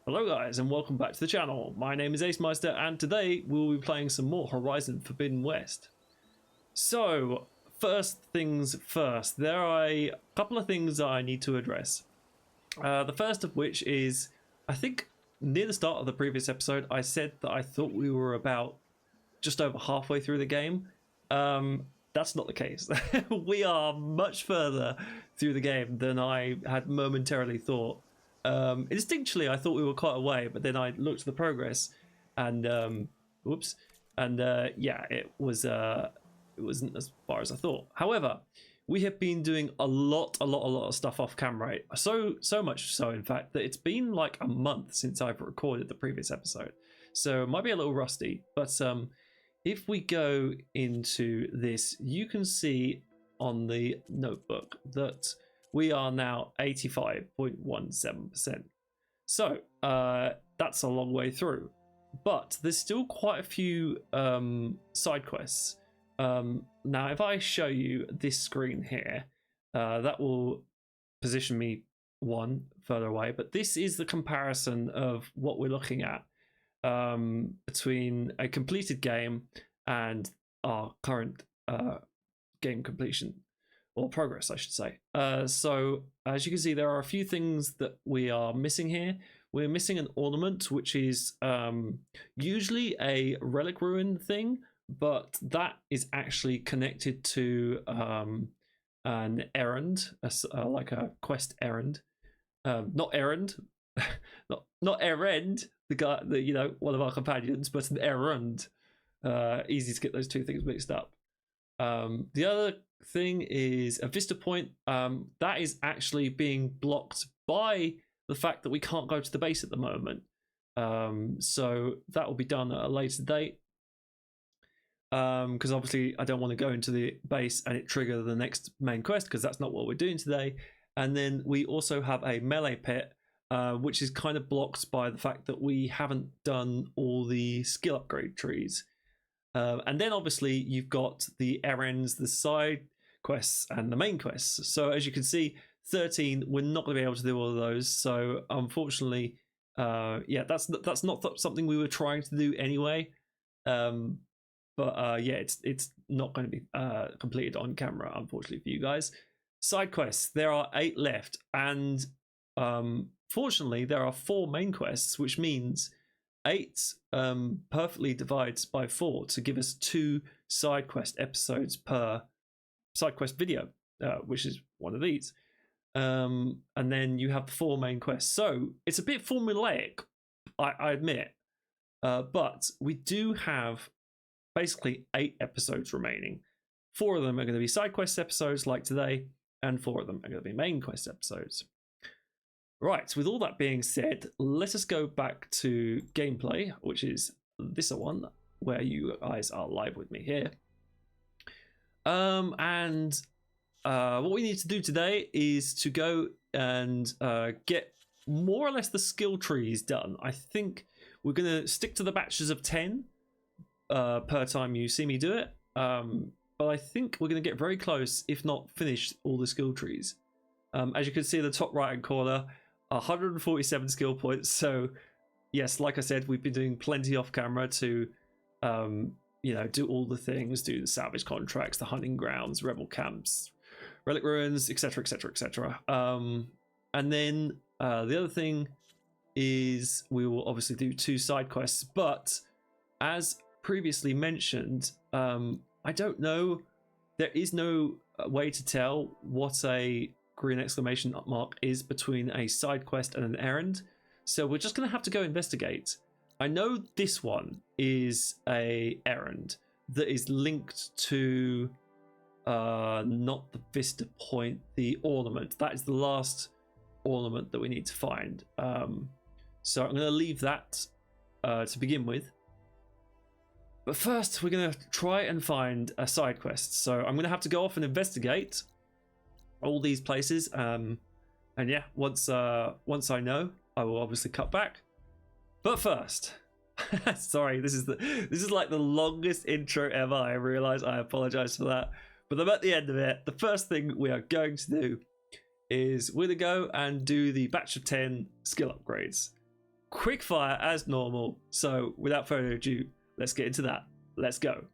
Hello guys and welcome back to the channel. My name is Acemeister and today we'll be playing some more Horizon Forbidden West. So, first things first, there are a couple of things I need to address. The first of which is, I think near the start of the previous episode I said that I thought we were about just over halfway through the game. That's not the case. We are much further through the game than I had momentarily thought. Instinctually I thought we were quite a way, but then I looked at the progress and yeah, it wasn't as far as I thought. However, we have been doing a lot of stuff off camera, so much so in fact that it's been like a month since I've recorded the previous episode, so it might be a little rusty. But if we go into this, you can see on the notebook that we are now 85.17%. So that's a long way through, but there's still quite a few side quests. Now if I show you this screen here, that will position me one further away, but this is the comparison of what we're looking at between a completed game and our current game completion, or progress I should say. So as you can see, there are a few things that we are missing here. We're missing an ornament, which is usually a relic ruin thing, but that is actually connected to an errand, like a quest errand. Not errand, not Errand, the guy, one of our companions, but an errand. Easy to get those two things mixed up. The other thing is a vista point. That is actually being blocked by the fact that we can't go to the base at the moment. So that will be done at a later date. Because obviously I don't want to go into the base and it trigger the next main quest, because that's not what we're doing today. And then we also have a melee pit, which is kind of blocked by the fact that we haven't done all the skill upgrade trees. And then obviously you've got the errands, the side quests, and the main quests. So as you can see, 13, we're not going to be able to do all of those. So unfortunately, yeah, that's not something we were trying to do anyway. But yeah, it's not going to be completed on camera, unfortunately for you guys. Side quests, there are 8 left, and fortunately there are 4 main quests, which means 8 perfectly divides by 4 to give us 2 side quest episodes per side quest video, which is one of these. And then you have the 4 main quests. So it's a bit formulaic, I admit, but we do have basically 8 episodes remaining. 4 of them are going to be side quest episodes like today, and 4 of them are going to be main quest episodes. Right, with all that being said, let us go back to gameplay, which is this one where you guys are live with me here. And what we need to do today is to go and get more or less the skill trees done. I think we're going to stick to the batches of 10 per time you see me do it. But I think we're going to get very close, if not finish all the skill trees. As you can see in the top right hand corner, 147 skill points. So yes, like I said, we've been doing plenty off camera to do all the things, do the salvage contracts, the hunting grounds, rebel camps, relic ruins, etc, etc, etc. And then the other thing is we will obviously do 2 side quests, but as previously mentioned, I don't know, there is no way to tell what a green exclamation mark is between a side quest and an errand, so we're just going to have to go investigate. I know this one is a errand that is linked to not the vista point, the ornament. That is the last ornament that we need to find. So I'm going to leave that to begin with. But first, we're going to try and find a side quest. So I'm going to have to go off and investigate all these places. And yeah, once I know, I will obviously cut back. But first, sorry, this is like the longest intro ever. I realise, I apologise for that. But I'm at the end of it. The first thing we are going to do is we're going to go and do the batch of 10 skill upgrades. quick fire as normal. So without further ado, let's get into that. Let's go.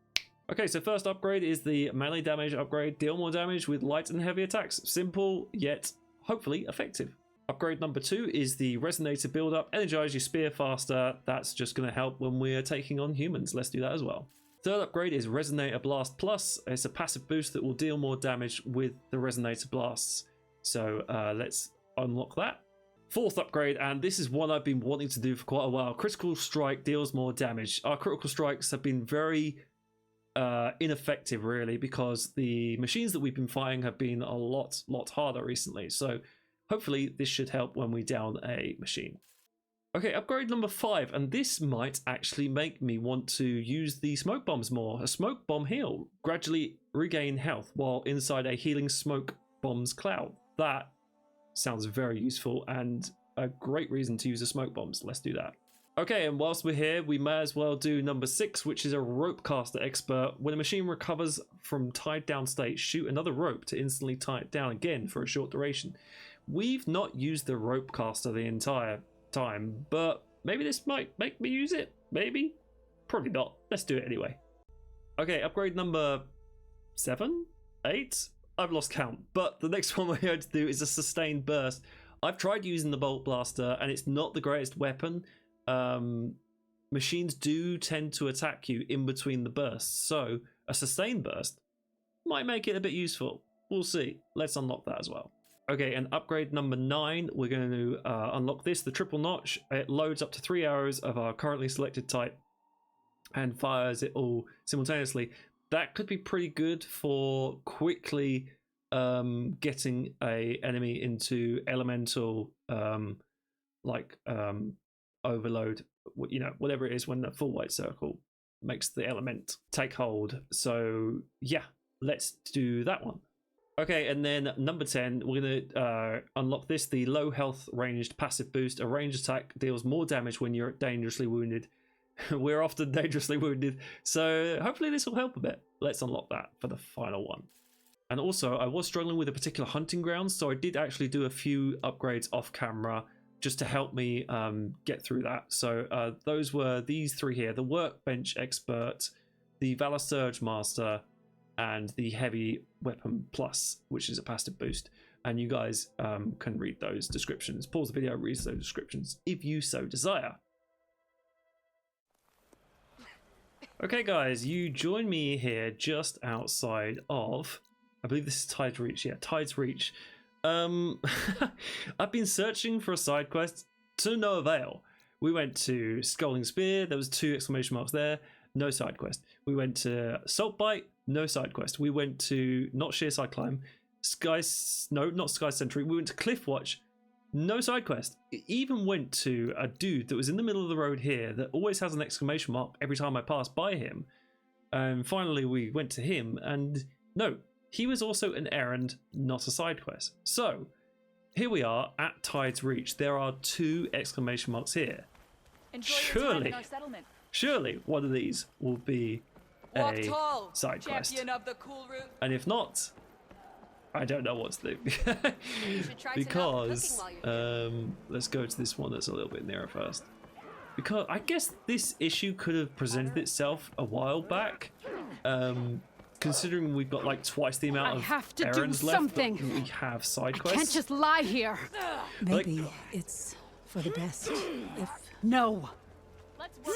Okay, so first upgrade is the melee damage upgrade. Deal more damage with light and heavy attacks. Simple, yet hopefully effective. Upgrade number 2 is the resonator build up. Energize your spear faster. That's just going to help when we're taking on humans. Let's do that as well. Third upgrade is Resonator Blast Plus. It's a passive boost that will deal more damage with the Resonator Blasts. So let's unlock that. Fourth upgrade, and this is one I've been wanting to do for quite a while. Critical Strike deals more damage. Our critical strikes have been very ineffective, really, because the machines that we've been fighting have been a lot harder recently. So hopefully this should help when we down a machine. Okay, upgrade number 5, and this might actually make me want to use the smoke bombs more. A smoke bomb heal. Gradually regain health while inside a healing smoke bombs cloud. That sounds very useful and a great reason to use the smoke bombs. Let's do that. Okay, and whilst we're here, we may as well do number 6, which is a rope caster expert. When a machine recovers from tied down state, shoot another rope to instantly tie it down again for a short duration. We've not used the rope caster the entire time, but maybe this might make me use it. Maybe, probably not. Let's do it anyway. Okay, upgrade number 7, 8. I've lost count, but the next one we're going to do is a sustained burst. I've tried using the bolt blaster and it's not the greatest weapon. Machines do tend to attack you in between the bursts, so a sustained burst might make it a bit useful. We'll see. Let's unlock that as well. Okay, and upgrade number 9, we're going to unlock this, the triple notch. It loads up to 3 arrows of our currently selected type and fires it all simultaneously. That could be pretty good for quickly getting a enemy into elemental overload, you know, whatever it is when the full white circle makes the element take hold. So yeah, let's do that one. Okay, and then number 10, we're going to unlock this, the low health ranged passive boost. A ranged attack deals more damage when you're dangerously wounded. We're often dangerously wounded, so hopefully this will help a bit. Let's unlock that for the final one. And also, I was struggling with a particular hunting ground, so I did actually do a few upgrades off camera just to help me get through that. So those were these 3 here: the workbench expert, the Valor Surge Master, and the heavy weapon plus, which is a passive boost. And you guys can read those descriptions. Pause the video, read those descriptions if you so desire. Okay guys, you join me here just outside of, I believe this is Tide's Reach. Yeah, Tide's Reach. I've been searching for a side quest to no avail. We went to Scalding Spear, there was 2 exclamation marks there, no side quest. We went to Salt Bite, no side quest. We went to not Sheer Side Climb, not Sky Sentry. We went to Cliff Watch, no side quest. It even went to a dude that was in the middle of the road here that always has an exclamation mark every time I pass by him. And finally we went to him, and no, he was also an errand, not a side quest. So here we are at Tide's Reach. There are 2 exclamation marks here. Surely one of these will be a side quest. Of the cool route. And if not, I don't know what to do. Because let's go to this one that's a little bit nearer first. Because I guess this issue could have presented itself a while back. Considering we've got like twice the amount of errands left that we have side quests. I can't just lie here. Maybe it's for the best. If no.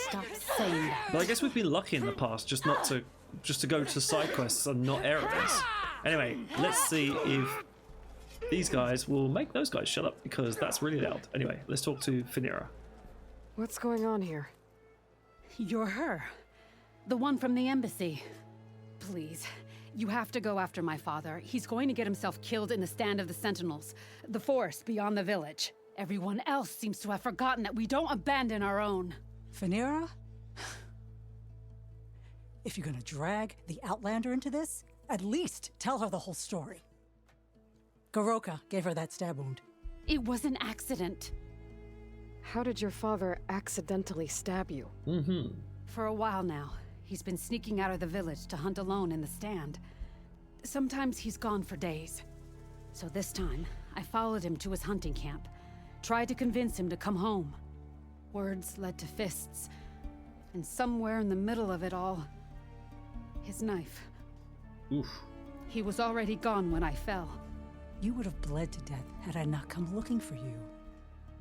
Stop saying that. But I guess we've been lucky in the past just to go to side quests and not errands. Anyway, let's see if these guys will make those guys shut up, because that's really loud. Anyway, let's talk to Finira. What's going on here? You're her. The one from the embassy. Please, you have to go after my father. He's going to get himself killed in the stand of the Sentinels, the forest beyond the village. Everyone else seems to have forgotten that we don't abandon our own. Finira? If you're gonna drag the Outlander into this, at least tell her the whole story. Goroka gave her that stab wound. It was an accident. How did your father accidentally stab you? For a while now, he's been sneaking out of the village to hunt alone in the stand. Sometimes he's gone for days. So this time, I followed him to his hunting camp, tried to convince him to come home. Words led to fists, and somewhere in the middle of it all, his knife. Oof. He was already gone when I fell. You would have bled to death had I not come looking for you.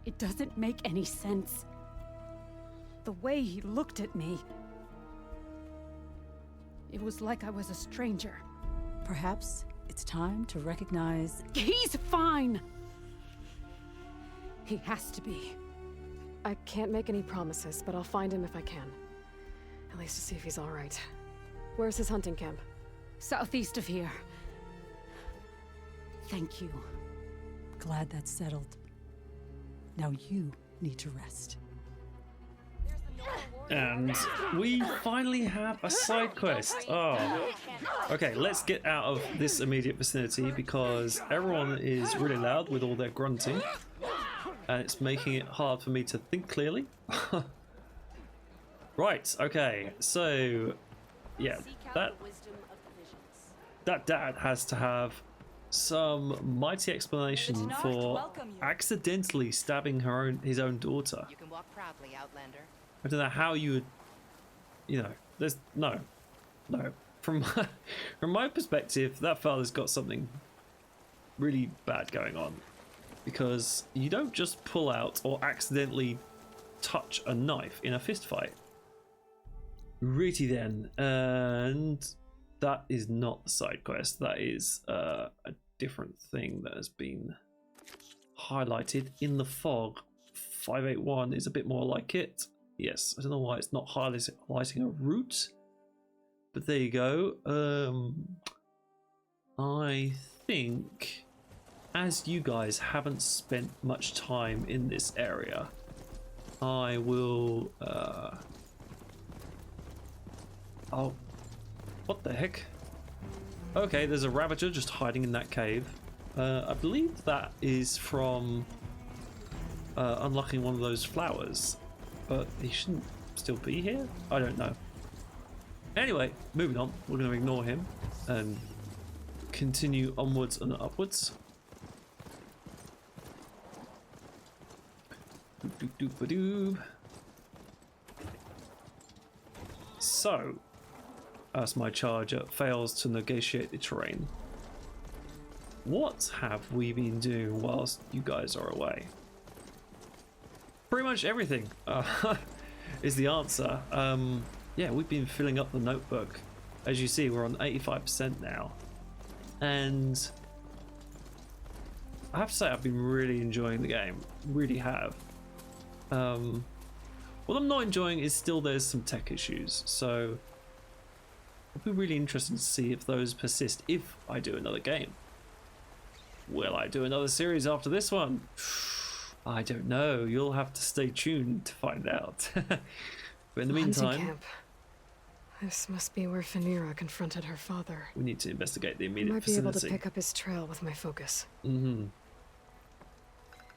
It doesn't make any sense. The way he looked at me. It was like I was a stranger. Perhaps it's time to recognize... He's fine! He has to be. I can't make any promises, but I'll find him if I can. At least to see if he's all right. Where's his hunting camp? Southeast of here. Thank you. Glad that's settled. Now you need to rest. And we finally have a side quest. Oh. Okay, let's get out of this immediate vicinity because everyone is really loud with all their grunting. And it's making it hard for me to think clearly. Right, okay, so yeah, that dad has to have some mighty explanation for accidentally stabbing his own daughter. You can walk proudly, Outlander. I don't know how you would, you know, there's no. From my perspective, that father's got something really bad going on, because you don't just pull out or accidentally touch a knife in a fist fight. Righty then, and that is not the side quest. That is a different thing that has been highlighted in the fog. 581 is a bit more like it. Yes, I don't know why it's not highlighting a route, but there you go. I think, as you guys haven't spent much time in this area, I will oh, what the heck? Okay, there's a ravager just hiding in that cave. I believe that is from unlocking one of those flowers, but he shouldn't still be here? I don't know. Anyway, moving on. We're going to ignore him and continue onwards and upwards. So, as my charger fails to negotiate the terrain, what have we been doing whilst you guys are away? Pretty much everything is the answer. Yeah, we've been filling up the notebook. As you see, we're on 85% now. And I have to say, I've been really enjoying the game. Really have. What I'm not enjoying is still there's some tech issues. So it'll be really interesting to see if those persist if I do another game. Will I do another series after this one? I don't know. You'll have to stay tuned to find out. But in the meantime, camp. This must be where Phaneira confronted her father. we need to investigate the I immediate might be able to vicinity. pick up his trail with my focus. Let's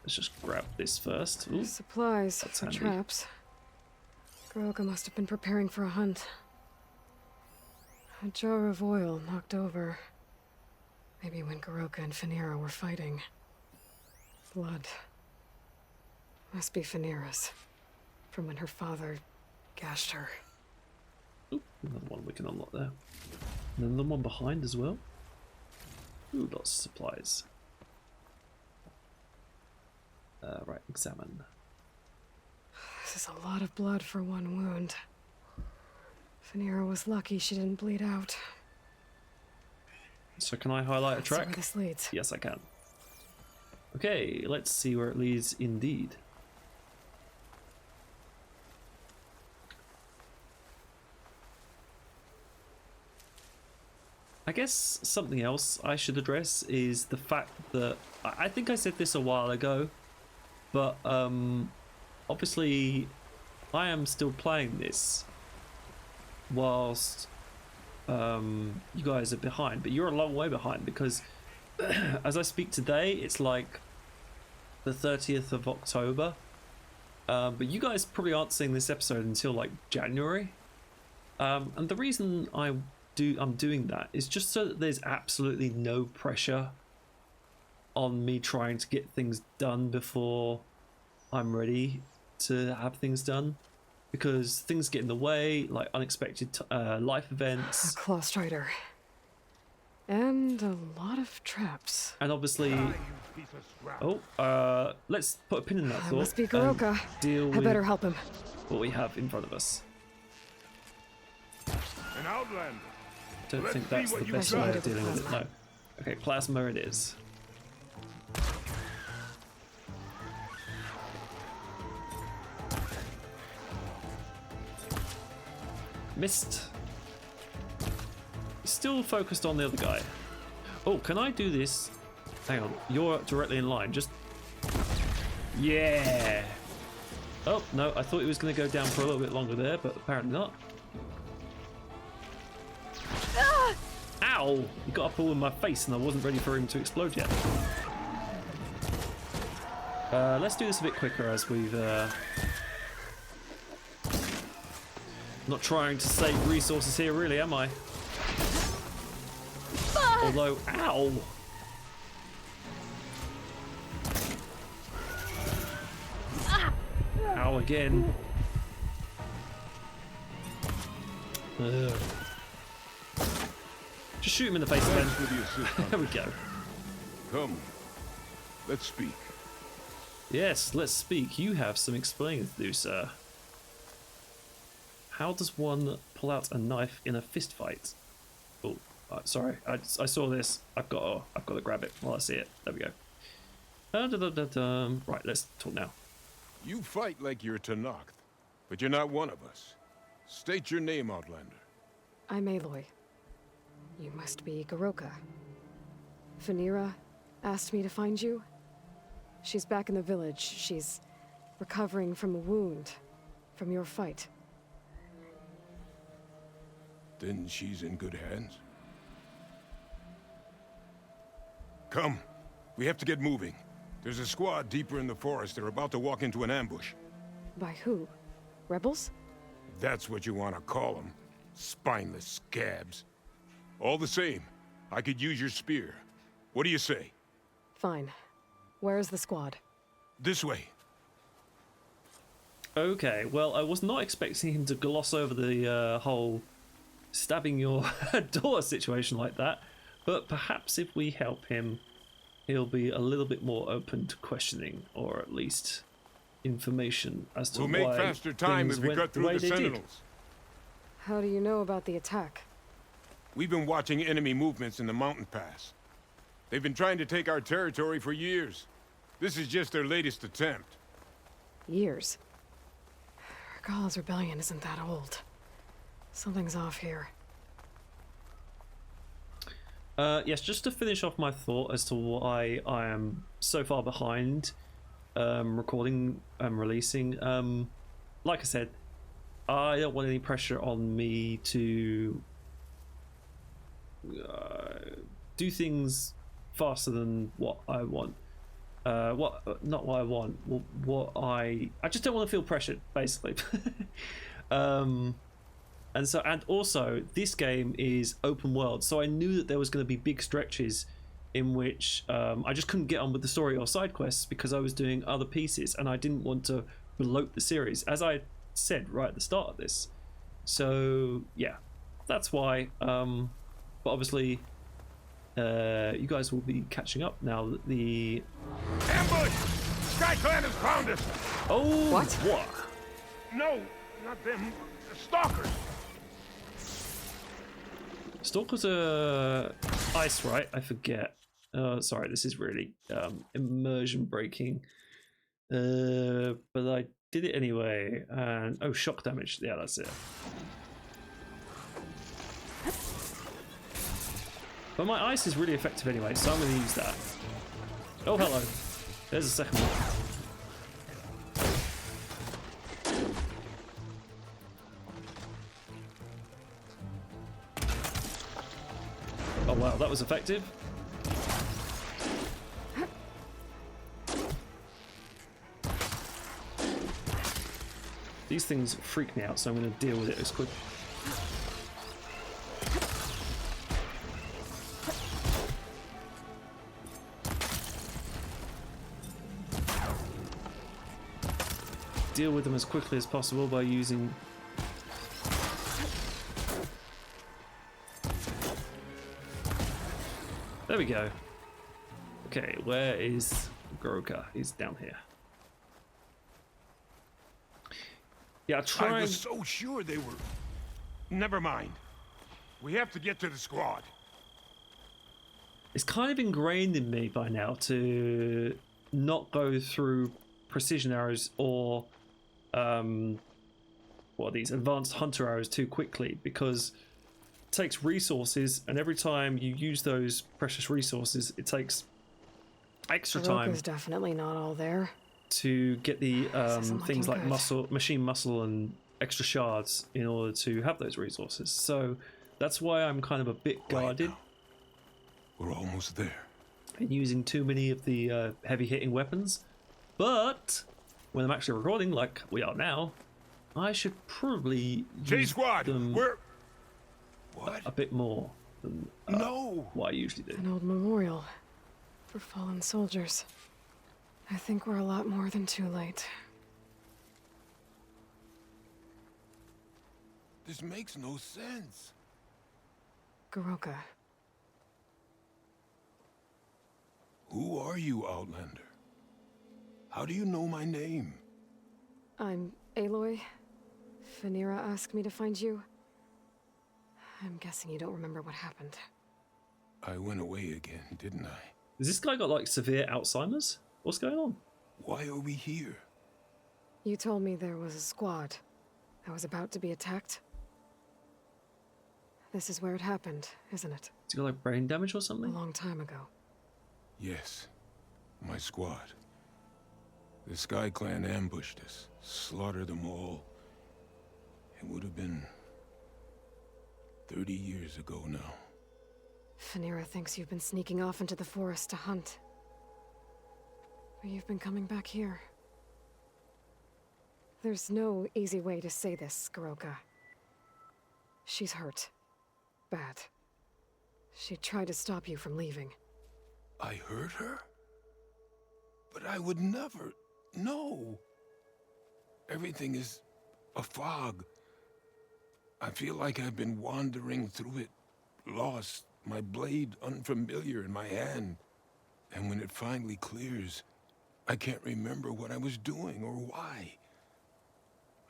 just grab this first. Ooh, Supplies that's for handy. traps. Goroka must have been preparing for a hunt. A jar of oil knocked over. Maybe when Goroka and Phaneira were fighting. Blood. Must be Phaneira's. From when her father gashed her. ooh, another one we can unlock there. And then the one behind as well. Ooh, lots of supplies. Right, examine. This is a lot of blood for one wound. Phaneira was lucky she didn't bleed out. So can I highlight a Let's see where track? this leads. Yes, I can. Okay, let's see where it leads indeed. I guess something else I should address is the fact that I think I said this a while ago, but obviously I am still playing this whilst you guys are behind, but you're a long way behind because as I speak today, it's like the 30th of October, but you guys probably aren't seeing this episode until like January, and the reason I'm doing that is just so that there's absolutely no pressure on me trying to get things done before I'm ready to have things done, because things get in the way, like unexpected life A events, claw strider. And a lot of traps. and obviously. Let's put a pin in that That thought. must be and Goroka. Deal I with better help him. what we have in front of us. An outlander. Don't Let's think see that's what the you best got. way of With dealing with it. plasma. No. Okay, plasma it is. Missed. Still focused on the other guy. Oh, can I do this? Hang on, you're directly in line. Just. Yeah. Oh, no, I thought he was going to go down for a little bit longer there, but apparently not. Ow! He got up all in my face and I wasn't ready for him to explode yet. Let's do this a bit quicker as we've... Not trying to save resources here, really, am I? Although, ow! Ow again. Ugh. Just shoot him in the face Thanks then. for the assist. There we go. Come, let's speak. Yes, let's speak. You have some explaining to do, sir. How does one pull out a knife in a fist fight? Oh, sorry. I saw this. I've got to grab it while I see it. There we go. Right, let's talk now. You fight like you're Tenakth, but you're not one of us. State your name, Outlander. I'm Aloy. You must be Goroka. Fenira asked me to find you. She's back in the village. She's recovering from a wound from your fight. Then she's in good hands. Come, we have to get moving. There's a squad deeper in the forest. They're about to walk into an ambush. By who? Rebels? If that's what you want to call them. Spineless scabs. All the same, I could use your spear. What do you say? Fine. Where's the squad? This way. Okay, well, I was not expecting him to gloss over the whole stabbing your door situation like that, but perhaps if we help him, he'll be a little bit more open to questioning, or at least information as to We'll why make faster time things if we went cut the through way the they did. sentinels. How do you know about the attack? We've been watching enemy movements in the mountain pass. They've been trying to take our territory for years. This is just their latest attempt. Years. Regal's rebellion isn't that old. Something's off here. Yes, just to finish off my thought as to why I am so far behind recording and releasing. Like I said, I don't want any pressure on me to do things faster than what I want. Not what I want. What I just don't want to feel pressured, basically. And also this game is open world, so I knew that there was going to be big stretches in which I just couldn't get on with the story or side quests because I was doing other pieces, and I didn't want to bloat the series, as I said right at the start of this. So yeah, that's why. But obviously, you guys will be catching up now that the Ambush! Sky Clan has found us! oh What? No, not them. The stalkers! Stalkers are ice, right? I forget. Sorry, this is really immersion breaking. But I did it anyway. And oh, shock damage. Yeah, that's it. But my ice is really effective anyway, so I'm going to use that. Oh, hello. There's a second one. Oh wow, that was effective. These things freak me out, so I'm going to deal with it as quick. deal with them as quickly as possible by using... There we go. Okay, where is Goroka? He's down here. Yeah, I was so sure they were... Never mind. We have to get to the squad. It's kind of ingrained in me by now to not go through precision arrows or what are these advanced hunter arrows too quickly, because it takes resources, and every time you use those precious resources, it takes extra time. Is definitely not all there. To get the things like good. machine muscle, and extra shards in order to have those resources. So that's why I'm kind of a bit guarded. We're almost there. And using too many of the heavy hitting weapons. But when I'm actually recording, like we are now, I should probably use squad, them we're... What? a bit more than No! what I usually do. An old memorial for fallen soldiers. I think we're a lot more than too late. This makes no sense. Goroka. Who are you, Outlander? How do you know my name? I'm Aloy. Fenira asked me to find you. I'm guessing you don't remember what happened. I went away again, didn't I? Has this guy got like severe Alzheimer's? What's going on? Why are we here? You told me there was a squad that was about to be attacked. This is where it happened, isn't it? Has he got like brain damage or A something? long time ago. Yes, my squad. The Sky Clan ambushed us, slaughtered them all. It would have been 30 years ago now. Fenira thinks you've been sneaking off into the forest to hunt. But you've been coming back here. There's no easy way to say this, Goroka. She's hurt. Bad. She tried to stop you from leaving. I hurt her? But I would never... No. Everything is a fog. I feel like I've been wandering through it, lost, my blade unfamiliar in my hand. And when it finally clears, I can't remember what I was doing or why.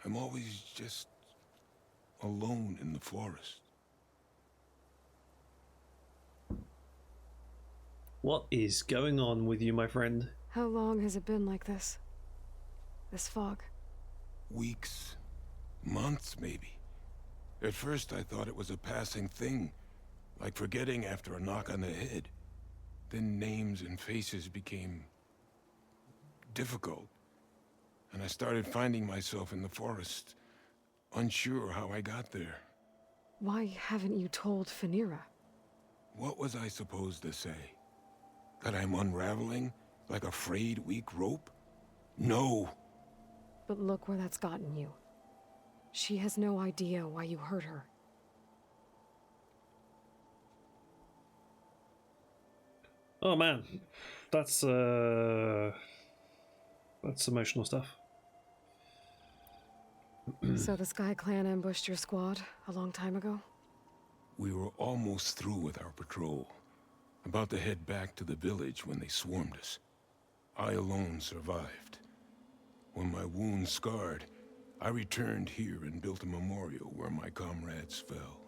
I'm always just alone in the forest. What is going on with you, my friend? How long has it been like this? This fog? Weeks, months maybe. At first I thought it was a passing thing, like forgetting after a knock on the head. Then names and faces became difficult, and I started finding myself in the forest, unsure how I got there. Why haven't you told Fenira? What was I supposed to say? That I'm unraveling like a frayed, weak rope? No! But look where that's gotten you. She has no idea why you hurt her. Oh man, that's emotional stuff. So the Sky Clan ambushed your squad a long time ago? We were almost through with our patrol. About to head back to the village when they swarmed us. I alone survived. When my wounds scarred, I returned here and built a memorial where my comrades fell.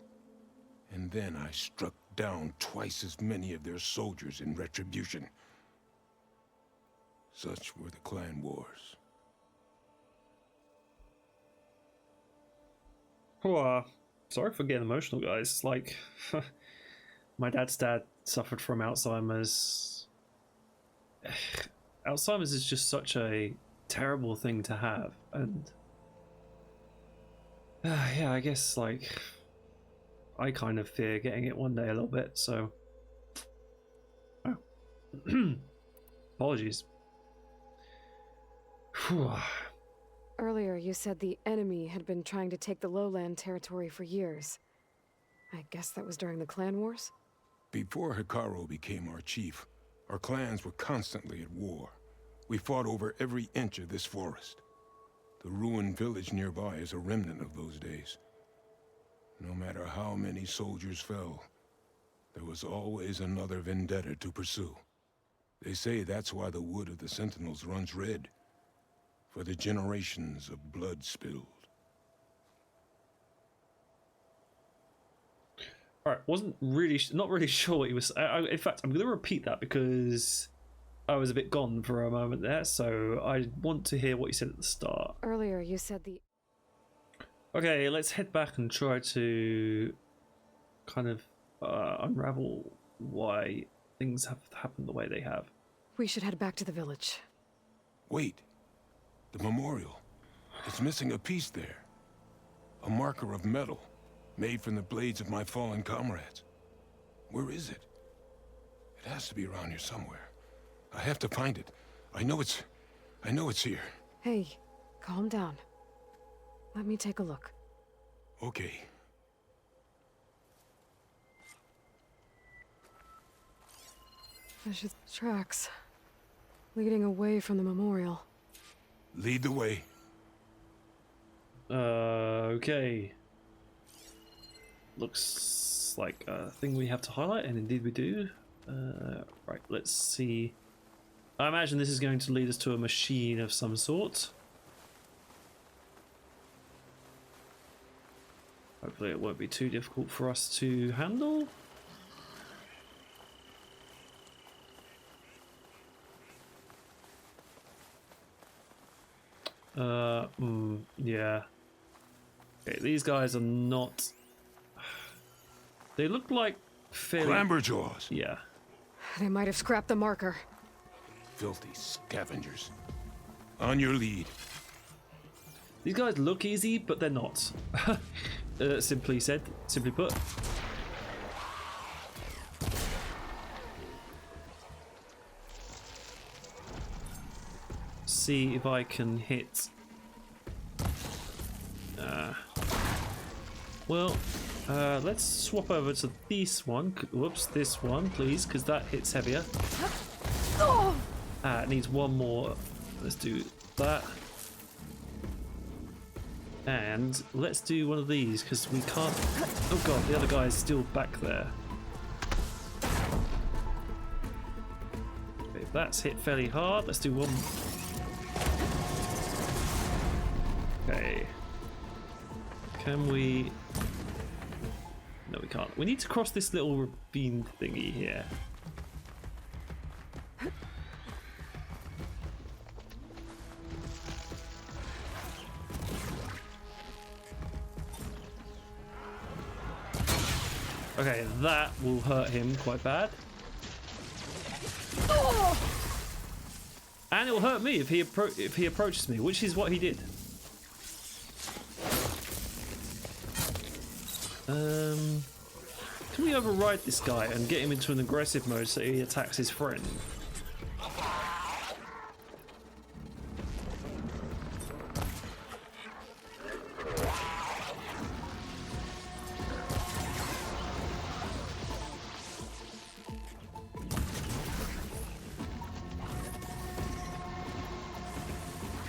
And then I struck down twice as many of their soldiers in retribution. Such were the clan wars. Oh, sorry for getting emotional, guys. It's like, my dad's dad suffered from Alzheimer's. Alzheimer's is just such a terrible thing to have, and yeah, I guess like I kind of fear getting it one day a little bit. So, oh. Apologies. Earlier, you said the enemy had been trying to take the lowland territory for years. I guess that was during the clan wars? Before Hikaru became our chief, our clans were constantly at war. We fought over every inch of this forest. The ruined village nearby is a remnant of those days. No matter how many soldiers fell, there was always another vendetta to pursue. They say that's why the wood of the Sentinels runs red, for the generations of blood spilled. All right, not really sure what he was. In fact, I'm going to repeat that because I was a bit gone for a moment there. So I want to hear what you said at the start. Earlier, you said the... Okay, let's head back and try to kind of unravel why things have happened the way they have. We should head back to the village. Wait. The memorial. It's missing a piece there. A marker of metal, made from the blades of my fallen comrades. Where is it? It has to be around here somewhere. I have to find it. I know it's here. Hey, calm down. Let me take a look. Okay. There's tracks leading away from the memorial. Lead the way. Okay. Looks like a thing we have to highlight, and indeed we do. Right, let's see. I imagine this is going to lead us to a machine of some sort. Hopefully it won't be too difficult for us to handle. Yeah. Okay, these guys are not... They look like fairly... Clamberjaws. Yeah. They might have scrapped the marker. Filthy scavengers. On your lead. These guys look easy, but they're not. Simply put. See if I can hit. Let's swap over to this one. Whoops, this one, please, because that hits heavier. It needs one more. Let's do that. And let's do one of these because we can't. Oh god, the other guy is still back there. Okay, that's hit fairly hard. Let's do one. Okay. Can we? No, we can't. We need to cross this little ravine thingy here. Okay, that will hurt him quite bad. And it will hurt me if he approaches me, which is what he did. Can we override this guy and get him into an aggressive mode so he attacks his friend?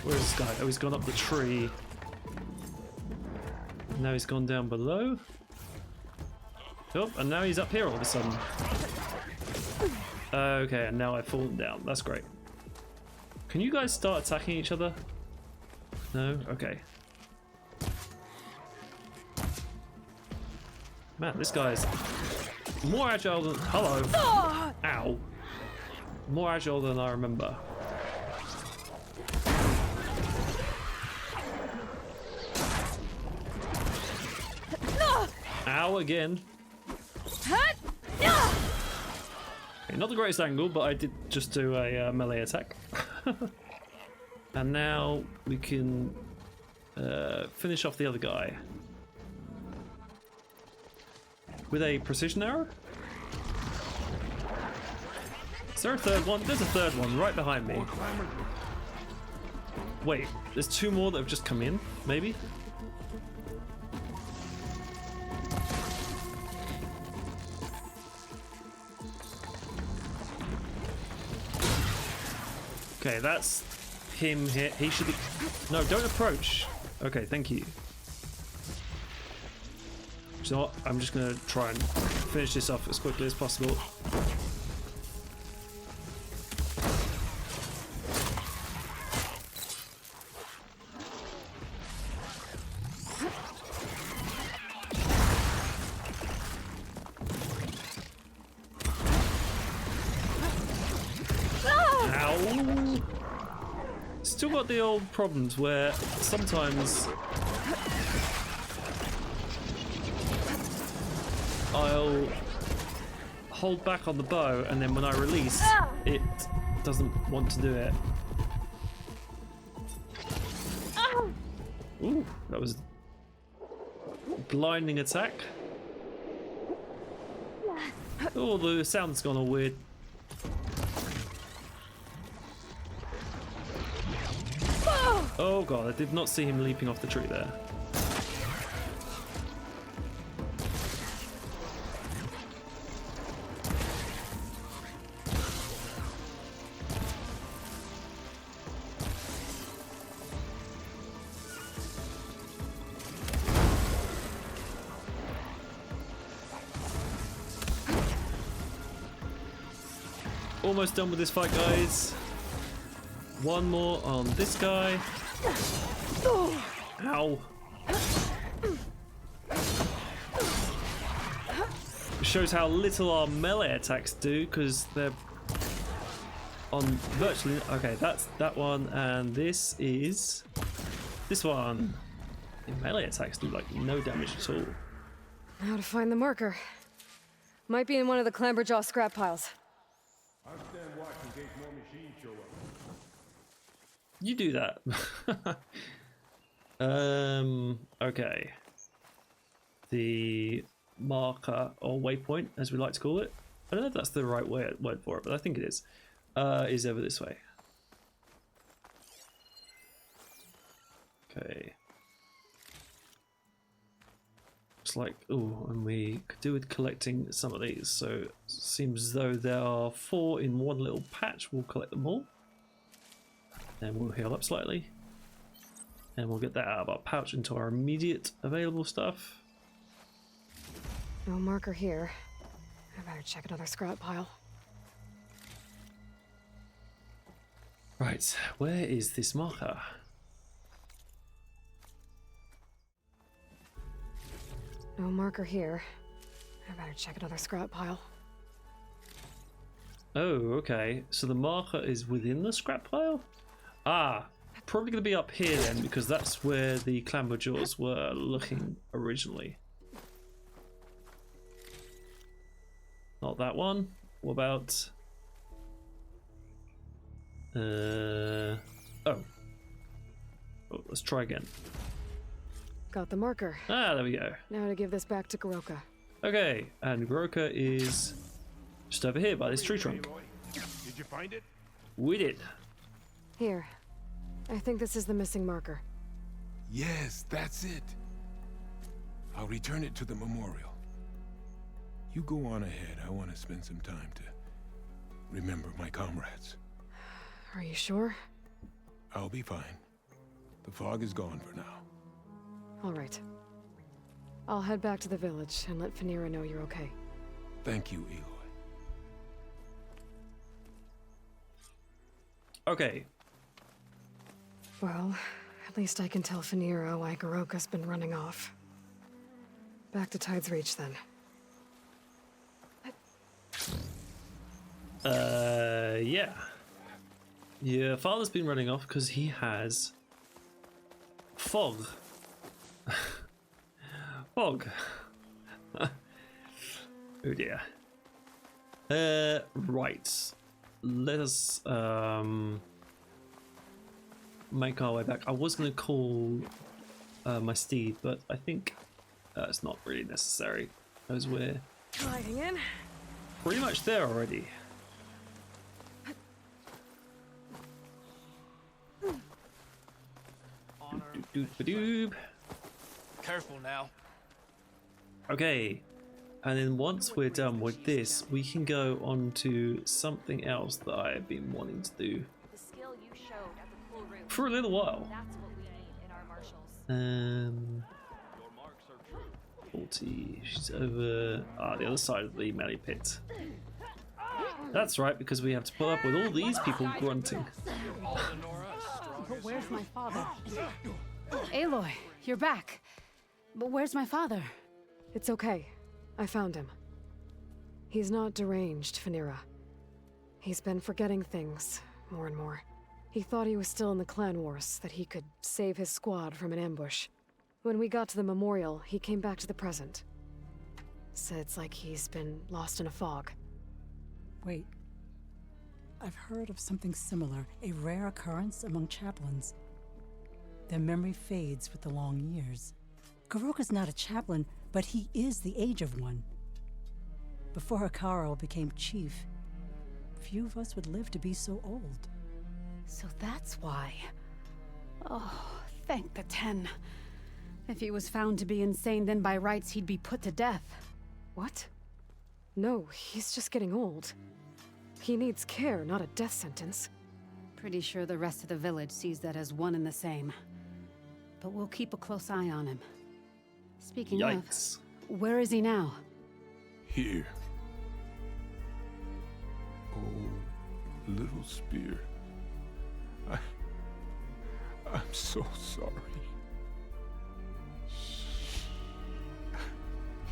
Where's this guy? Oh, he's gone up the tree. Now he's gone down below. Oh, and now he's up here all of a sudden. Okay, and now I've fallen down. That's great. Can you guys start attacking each other? No? Okay. Man, this guy's more agile than... Hello! Ow! More agile than I remember. Ow again. Okay, not the greatest angle, but I did just do a melee attack. And now we can finish off the other guy with a precision arrow. Is there a third one? There's a third one right behind me. Wait, there's two more that have just come in, maybe? Okay, that's him here. He should be... No, don't approach. Okay, thank you. So I'm just going to try and finish this off as quickly as possible. Ow! Still got the old problems where sometimes I'll hold back on the bow, and then when I release, it doesn't want to do it. Ooh, that was a blinding attack. Oh, the sound's gone all weird. Oh god, I did not see him leaping off the tree there. Almost done with this fight, guys. One more on this guy. Ow. It shows how little our melee attacks do, because they're on virtually... Okay, that's that one, and this is this one. The melee attacks do like no damage at all. Now to find the marker. Might be in one of the Clamberjaw scrap piles. I'll stand watch in case more machines show up. You do that. Okay. The marker, or waypoint, as we like to call it. I don't know if that's the right word for it, but I think it is over this way. Okay. Looks like, oh, and we could do with collecting some of these. So seems as though there are 4 in one little patch. We'll collect them all. Then we'll heal up slightly. And we'll get that out of our pouch into our immediate available stuff. No marker here. I better check another scrap pile. Right, where is this marker? No marker here. I better check another scrap pile. Oh, okay. So the marker is within the scrap pile? Ah, probably going to be up here then, because that's where the Clamberjaws were looking originally. Not that one. What about... Oh, let's try again. Got the marker. Ah, there we go. Now to give this back to Goroka. Okay, and Goroka is just over here by this tree trunk. Did you find it? We did. Here. I think this is the missing marker. Yes, that's it. I'll return it to the memorial. You go on ahead. I want to spend some time to remember my comrades. Are you sure? I'll be fine. The fog is gone for now. All right. I'll head back to the village and let Fenira know you're okay. Thank you, Aloy. Okay. Well, at least I can tell Fenira why Goroka's been running off. Back to Tide's Reach, then. Yeah. Your father's been running off because he has fog. Fog. Oh dear. Right. Let us make our way back. I was going to call my steed, but I think it's not really necessary, as we're Gliding in. pretty much there already. Doop-doop-a-doop. Careful now. Okay, and then once we're done with this, we can go on to something else that I have been wanting to do. The skill you showed at the pool room. for a little while. That's what we need in our marshals. 40. She's over the other side of the melee pit. That's right, because we have to put up with all these people grunting. But where's my father? Aloy, you're back. But where's my father? It's okay. I found him. He's not deranged, Fenira. He's been forgetting things more and more. He thought he was still in the clan wars, that he could save his squad from an ambush. When we got to the memorial, he came back to the present. Said it's like he's been lost in a fog. Wait. I've heard of something similar, a rare occurrence among chaplains. Their memory fades with the long years. Goroka's not a chaplain, but he is the age of one. Before Hikaru became chief, few of us would live to be so old. So that's why. Oh, thank the 10. If he was found to be insane, then by rights he'd be put to death. What? No, he's just getting old. He needs care, not a death sentence. Pretty sure the rest of the village sees that as one and the same. But we'll keep a close eye on him. Speaking Yikes. of, where is he now? Here. Oh, little spear. I'm so sorry.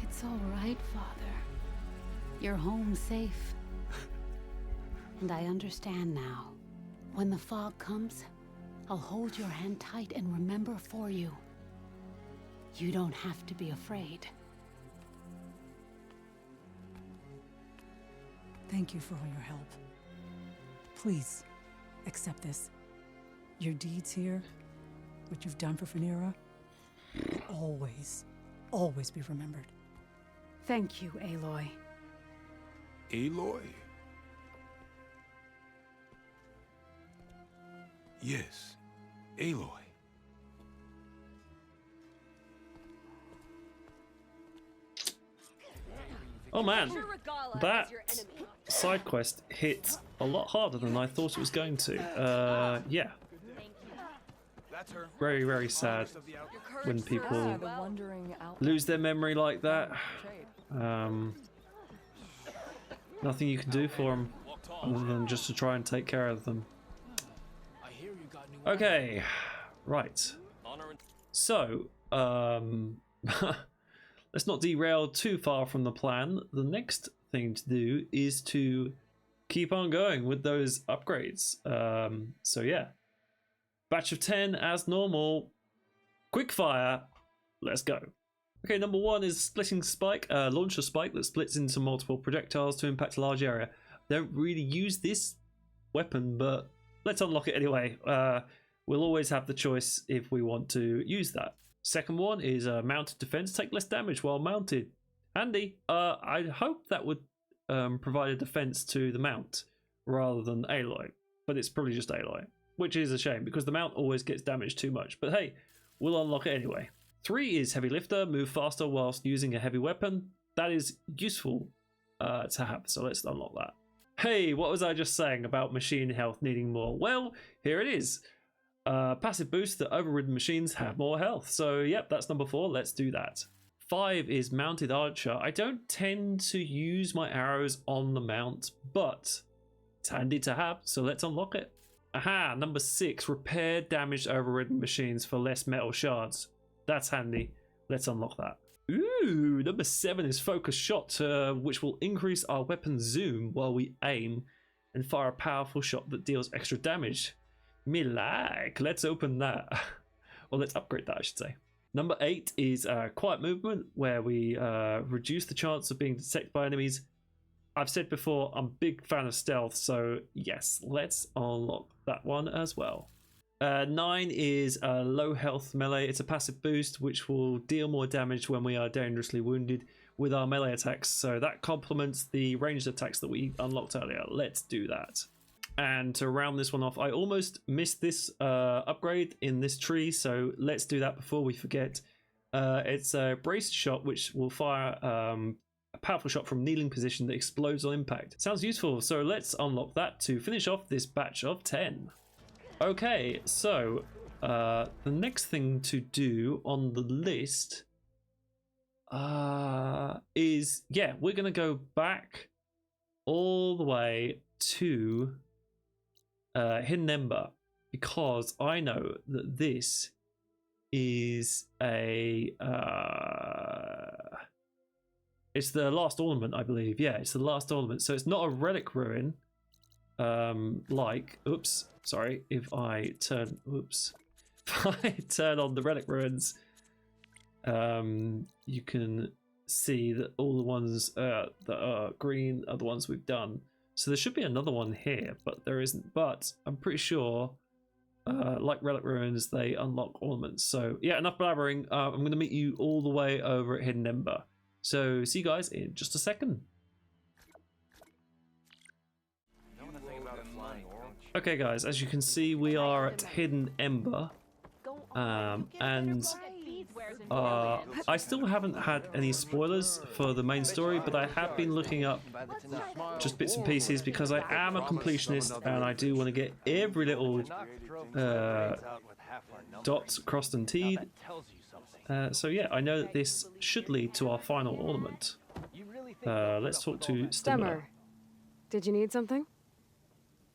It's all right, Father. You're home safe. And I understand now. When the fog comes, I'll hold your hand tight and remember for you. You don't have to be afraid. Thank you for all your help. Please, accept this. Your deeds here, what you've done for Fenira, will always be remembered. Thank you, Aloy. Aloy? Yes, Aloy. Oh man, that side quest hit a lot harder than I thought it was going to. Yeah. Very, very sad when people lose their memory like that. Nothing you can do for them other than just to try and take care of them. Okay, right. So, let's not derail too far from the plan. The next thing to do is to keep on going with those upgrades. So yeah, batch of 10 as normal. Quick fire. Let's go. Okay, number 1 is splitting spike. Launch a spike that splits into multiple projectiles to impact a large area. Don't really use this weapon, but let's unlock it anyway. We'll always have the choice if we want to use that. Second one is mounted defense. Take less damage while mounted. Handy. I hope that would provide a defense to the mount rather than Aloy, but it's probably just Aloy, which is a shame because the mount always gets damaged too much. But hey, we'll unlock it anyway. 3 is heavy lifter. Move faster whilst using a heavy weapon. That is useful to have, so let's unlock that. Hey, what was I just saying about machine health needing more? Well, here it is. Passive boost that overridden machines have more health. So yep, that's number 4. Let's do that. 5 is mounted archer. I don't tend to use my arrows on the mount, but it's handy to have, so let's unlock it. Aha, number 6, repair damaged overridden machines for less metal shards. That's handy. Let's unlock that. Ooh, number 7 is focus shot, which will increase our weapon zoom while we aim and fire a powerful shot that deals extra damage. Me like. Let's open that. Or let's upgrade that, I should say. Number 8 is quiet movement, where we reduce the chance of being detected by enemies. I've said before, I'm a big fan of stealth, so yes, let's unlock that one as well. 9 is low health melee. It's a passive boost which will deal more damage when we are dangerously wounded with our melee attacks. So that complements the ranged attacks that we unlocked earlier. Let's do that. And to round this one off, I almost missed this upgrade in this tree, so let's do that before we forget. It's a braced shot which will fire a powerful shot from kneeling position that explodes on impact. Sounds useful, so let's unlock that to finish off this batch of 10. Okay, so the next thing to do on the list is, yeah, we're gonna go back all the way to Hidden Ember, because I know that this is a it's the last ornament, I believe. Yeah, it's the last ornament, so it's not a relic ruin. Like, oops, sorry, if I turn on the relic ruins, you can see that all the ones that are green are the ones we've done. So there should be another one here, but there isn't. But I'm pretty sure, like relic ruins, they unlock ornaments. So yeah, enough blabbering. I'm going to meet you all the way over at Hidden Ember. So see you guys in just a second. Okay guys, as you can see, we are at Hidden Ember, and I still haven't had any spoilers for the main story, but I have been looking up just bits and pieces because I am a completionist and I do want to get every little dot crossed and T'd. So yeah, I know that this should lead to our final ornament. Let's talk to Stemmer. Did you need something?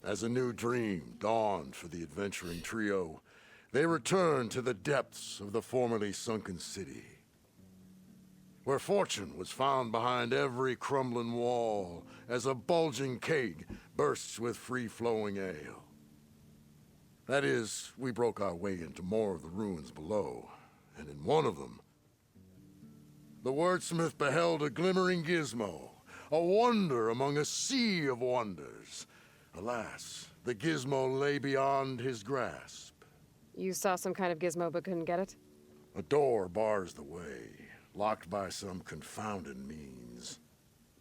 As a new dream dawned for the adventuring trio, they returned to the depths of the formerly sunken city, where fortune was found behind every crumbling wall as a bulging keg bursts with free-flowing ale. That is, we broke our way into more of the ruins below, and in one of them, the wordsmith beheld a glimmering gizmo, a wonder among a sea of wonders. Alas, the gizmo lay beyond his grasp. You saw some kind of gizmo but couldn't get it? A door bars the way, locked by some confounded means.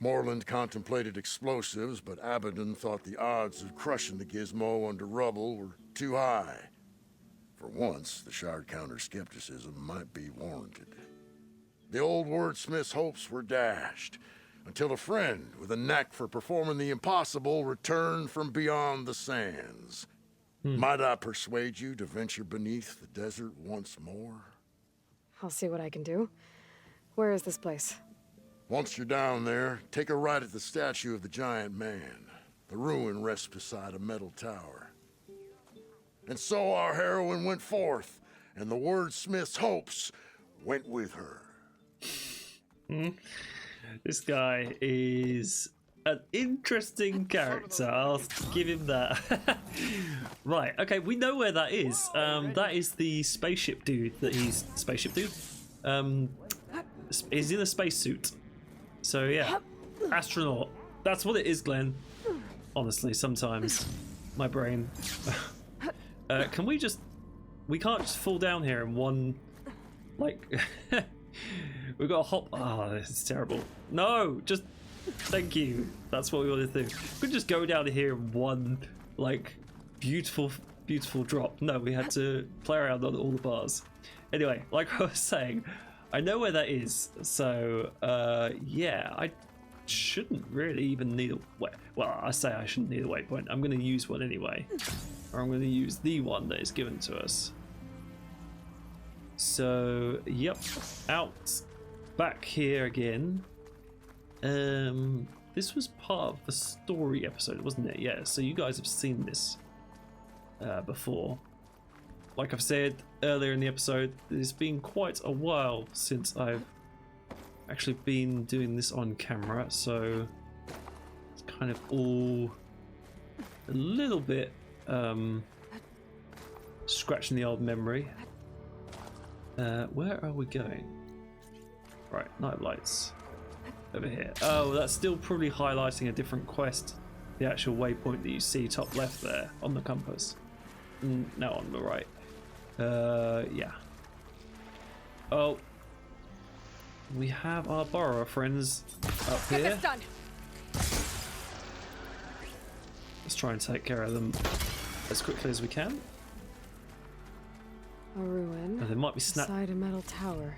Moreland contemplated explosives, but Abaddon thought the odds of crushing the gizmo under rubble were too high. For once, the shard counter skepticism might be warranted. The old wordsmith's hopes were dashed, until a friend with a knack for performing the impossible returned from beyond the sands. Might I persuade you to venture beneath the desert once more? I'll see what I can do. Where is this place? Once you're down there, take a right at the statue of the giant man. The ruin rests beside a metal tower. And so our heroine went forth, and the wordsmith's hopes went with her. This guy is an interesting character, I'll give him that. Right, okay, we know where that is. That is the spaceship dude that he's... Spaceship dude? He's in a spacesuit. So yeah, astronaut. That's what it is, Glenn. Honestly, sometimes. My brain. Can we just... We can't just fall down here in one... Like... We've got to hop... Oh, this is terrible. No, just... Thank you. That's what we want to do. We could just go down here in one, like, beautiful drop. No, we had to play around on all the bars. Anyway, like I was saying, I know where that is. So, yeah, I shouldn't really even need a... Well, I say I shouldn't need a waypoint. I'm going to use one anyway. Or I'm going to use the one that is given to us. So, yep, out back here again. This was part of the story episode, wasn't it? Yeah, so you guys have seen this before. Like I've said earlier in the episode, it's been quite a while since I've actually been doing this on camera, so it's kind of all a little bit scratching the old memory. Where are we going? Right, night lights. Over here. Oh, that's still probably highlighting a different quest. The actual waypoint that you see top left there on the compass. No, on the right. Yeah. Oh. We have our borrower friends up here. Done. Let's try and take care of them as quickly as we can. A ruin. Oh, there might be snap. Inside a metal tower.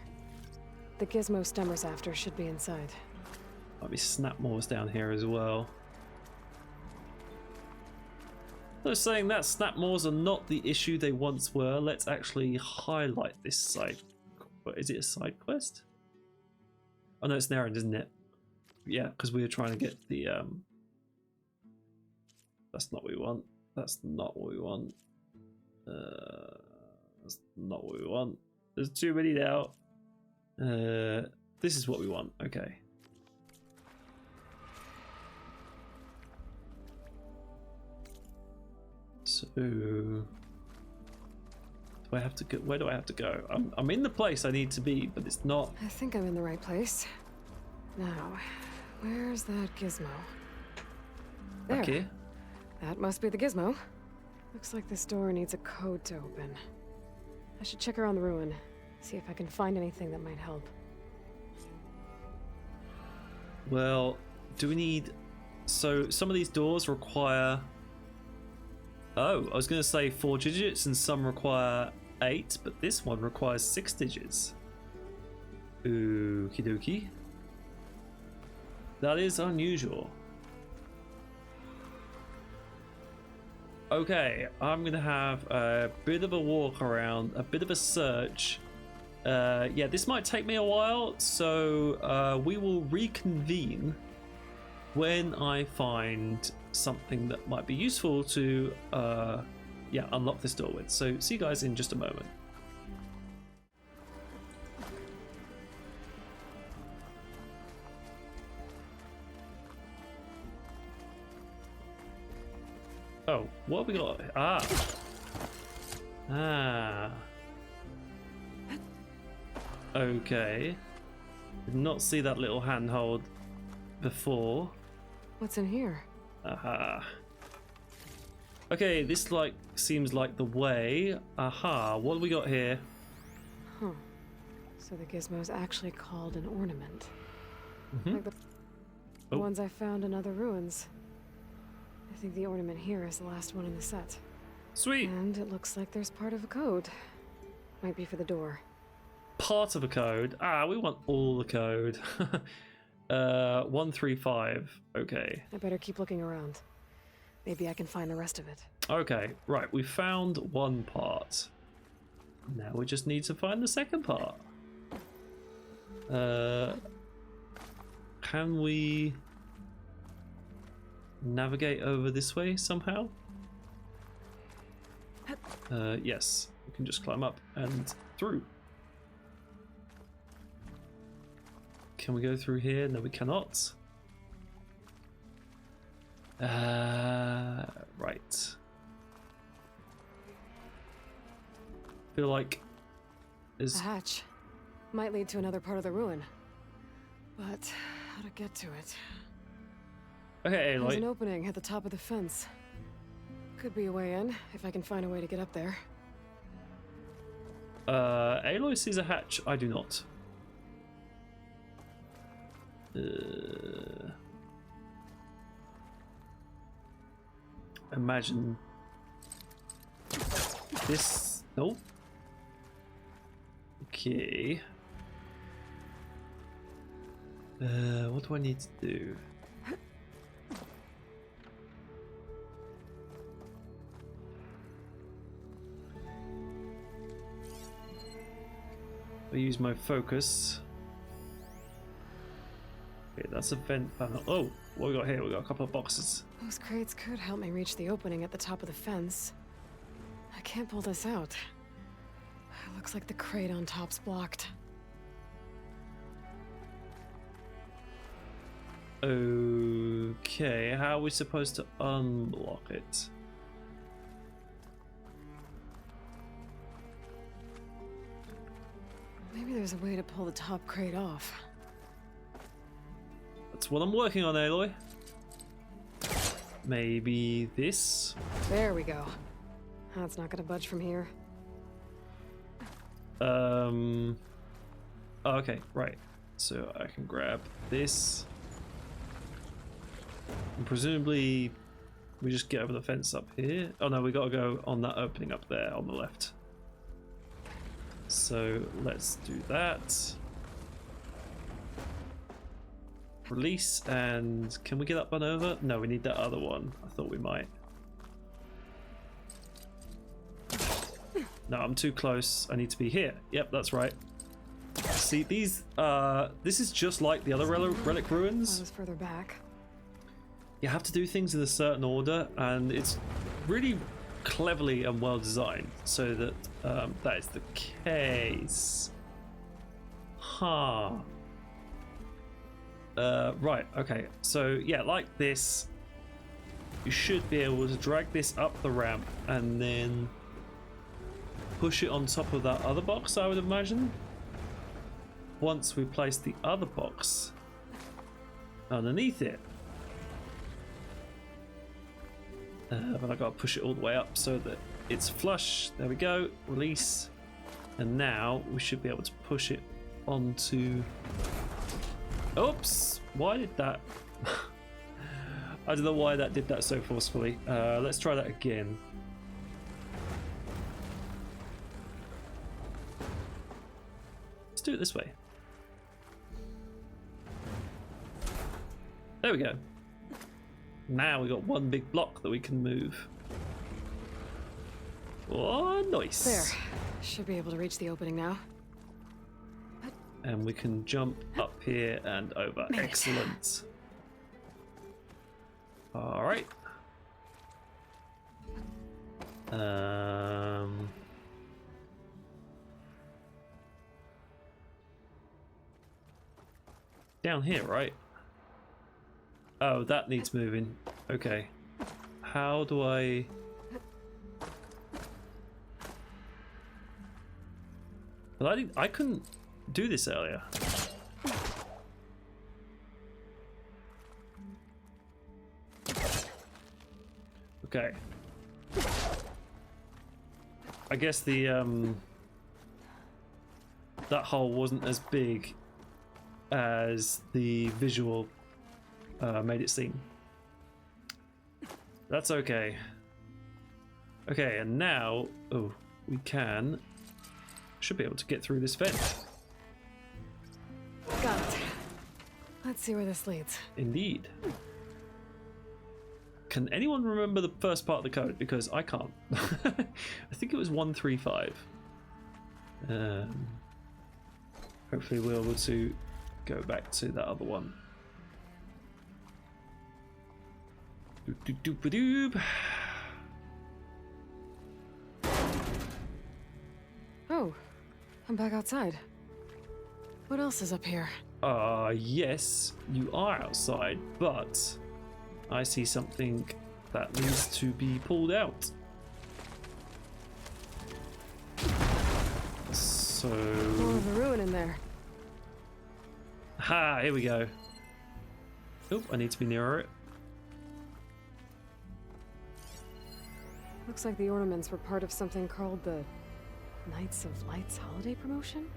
The gizmo Stemmer's after should be inside. Might be snap mores down here as well. They're saying that snapmaws are not the issue they once were. Let's actually highlight this side. Is it a side quest? Oh no, it's an errand, isn't it? Yeah, because we were trying to get the that's not what we want. That's not what we want. That's not what we want. There's too many now. This is what we want. Okay. So, do I have to go? Where do I have to go? I'm in the place I need to be, but it's not. I think I'm in the right place. Now, where's that gizmo? There. Back here. That must be the gizmo. Looks like this door needs a code to open. I should check around the ruin, see if I can find anything that might help. Well, do we need... So, some of these doors require... Oh, I was going to say 4 digits and some require 8, but this one requires 6 digits. Okie dokie. That is unusual. Okay, I'm going to have a bit of a walk around, a bit of a search. Yeah, this might take me a while, so we will reconvene when I find something that might be useful to yeah, unlock this door with. So see you guys in just a moment. Oh, what have we got? Ah. Okay. Did not see that little handhold before. What's in here? Aha. Okay, this like seems like the way. Aha, what do we got here? Huh. So the gizmo's actually called an ornament. Mm-hmm. Like the ones I found in other ruins. I think the ornament here is the last one in the set. Sweet. And it looks like there's part of a code. Might be for the door. Part of a code. Ah, we want all the code. 135. Okay. I better keep looking around. Maybe I can find the rest of it. Okay, right. We found one part. Now we just need to find the second part. Can we navigate over this way somehow? Yes. We can just climb up and through. Can we go through here? No, we cannot. Right. Feel like there's A hatch. Might lead to another part of the ruin. But how to get to it? okay, There's an Aloy. opening at the top of the fence. Could be a way in, if I can find a way to get up there. Aloy sees a hatch. I do not. Imagine this. Nope. Okay. What do I need to do? I use my focus. Okay, that's a vent panel. Oh, what we got here? We got a couple of boxes. Those crates could help me reach the opening at the top of the fence. I can't pull this out. It looks like the crate on top's blocked. Okay, how are we supposed to unlock it? Maybe there's a way to pull the top crate off. That's what I'm working on, Aloy. Maybe this? There we go. That's not gonna budge from here. Oh, okay, right. So I can grab this. And presumably we just get over the fence up here. Oh no, we gotta go on that opening up there on the left. So let's do that. Release, and can we get up and over? No, we need that other one. I thought we might. No, I'm too close. I need to be here. Yep, that's right. See, these, this is just like the other relic I ruins. was further back. You have to do things in a certain order, and it's really cleverly and well designed so that that is the case. Huh. Right, okay. So, yeah, like this, you should be able to drag this up the ramp and then push it on top of that other box, I would imagine. Once we place the other box underneath it. But I gotta push it all the way up so that it's flush. There we go. Release. And now we should be able to push it onto... Oops! Why did that... I don't know why that did that so forcefully. Let's try that again. Let's do it this way. There we go. Now we got one big block that we can move. Oh, nice. There. Should be able to reach the opening now. And we can jump up here and over. Made it. Excellent. All right. Down here, right? Oh, that needs moving. Okay. How do I... Well, I couldn't do this earlier. Okay. I guess the that hole wasn't as big as the visual made it seem. That's okay. Okay, and now, oh, we should be able to get through this fence. Got it. Let's see where this leads. Indeed. Can anyone remember the first part of the code? Because I can't. I think it was 135. Hopefully we'll be able to go back to that other one. Doop-a-doop. Oh, I'm back outside. What else is up here? Yes, you are outside, but I see something that needs to be pulled out. So... More of a ruin in there. Ha, here we go. Oh, I need to be nearer it. Looks like the ornaments were part of something called the Knights of Light's holiday promotion?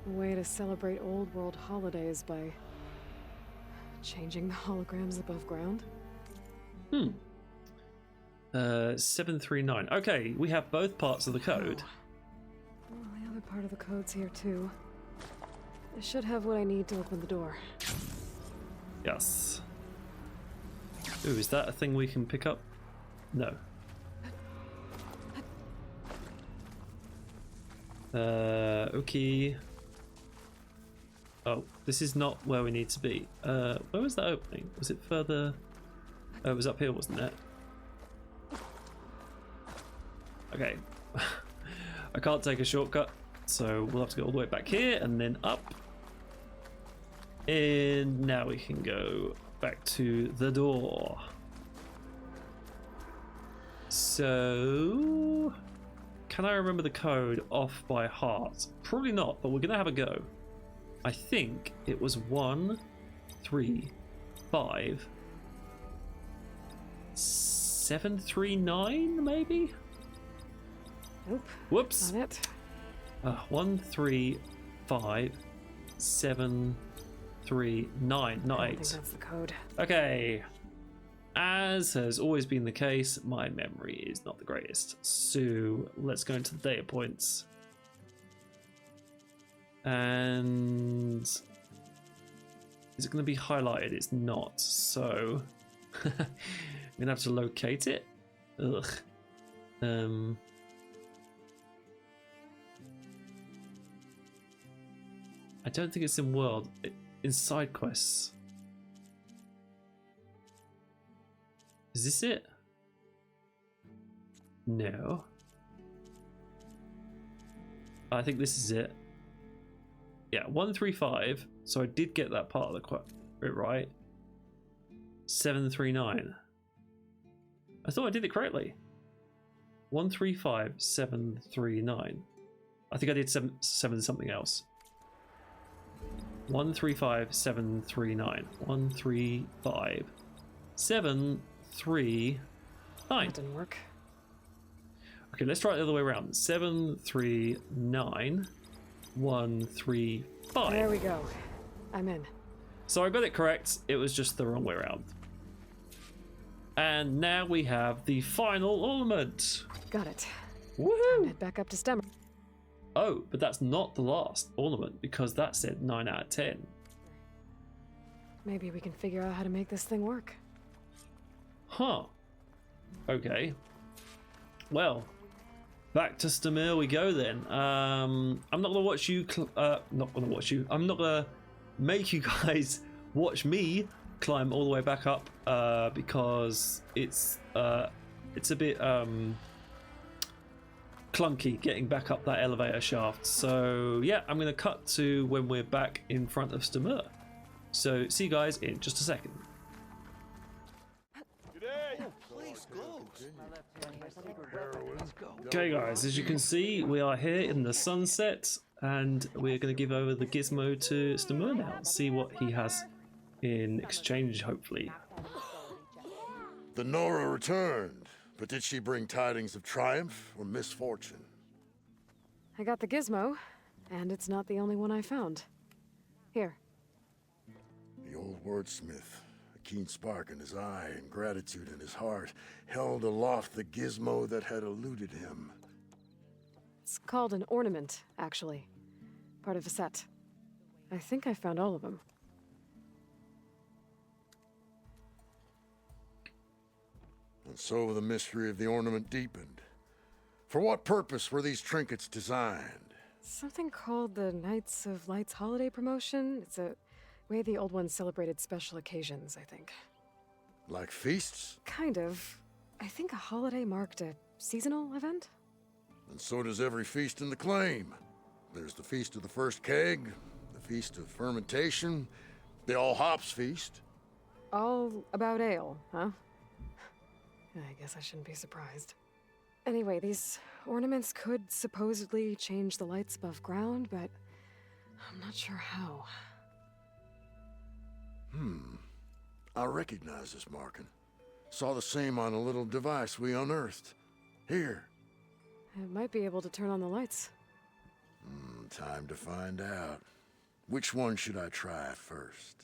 A way to celebrate old world holidays by changing the holograms above ground? 739. Okay, we have both parts of the code. Oh, the other part of the code's here too. I should have what I need to open the door. Yes. Ooh, is that a thing we can pick up? No. Okay. Oh, this is not where we need to be. Where was that opening? Was it further? Oh, it was up here, wasn't it? Okay. I can't take a shortcut, so we'll have to go all the way back here and then up. And now we can go back to the door. So... can I remember the code off by heart? Probably not, but we're gonna have a go. I think it was 1, 3, 5, 739, maybe? Nope. Whoops. Not it. 1, 3, 5, 7, 3, 9, not I don't think 8. that's the code. Okay. As has always been the case, my memory is not the greatest. So let's go into the data points. And is it going to be highlighted? It's not. So I'm going to have to locate it. Ugh. I don't think it's in world. In side quests. Is this it? No. I think this is it. Yeah, 135. So I did get that part of the quote right. 739. I thought I did it correctly. 135 739. I think I did seven something else. 135 739. 135 739. That didn't work. Okay, let's try it the other way around. 739 135. There we go. I'm in. So I got it correct. It was just the wrong way around. And now we have the final ornament. Got it. Woohoo! Head back up to Stemmer. Oh, but that's not the last ornament because that said 9 out of 10. Maybe we can figure out how to make this thing work. Huh. Okay. Well, back to Stamir we go then. I'm not gonna watch you. I'm not gonna make you guys watch me climb all the way back up because it's a bit clunky getting back up that elevator shaft. So yeah, I'm gonna cut to when we're back in front of Stamir. So see you guys in just a second. Okay guys, as you can see, we are here in the sunset and we're going to give over the gizmo to Stamir now and see what he has in exchange, hopefully. The Nora returned, but did she bring tidings of triumph or misfortune? I got the gizmo, and it's not the only one I found. Here. The old wordsmith, a keen spark in his eye and gratitude in his heart, held aloft the gizmo that had eluded him. It's called an ornament, actually. Part of a set. I think I found all of them. And so the mystery of the ornament deepened. For what purpose were these trinkets designed? Something called the Knights of Light's holiday promotion. It's a way the old ones celebrated special occasions, I think. Like feasts? Kind of. I think a holiday marked a seasonal event? And so does every feast in the claim. There's the Feast of the First Keg, the Feast of Fermentation, the All Hops Feast. All about ale, huh? I guess I shouldn't be surprised. Anyway, these ornaments could supposedly change the lights above ground, but I'm not sure how. I recognize this marking. Saw the same on a little device we unearthed. Here. It might be able to turn on the lights. Time to find out. Which one should I try first?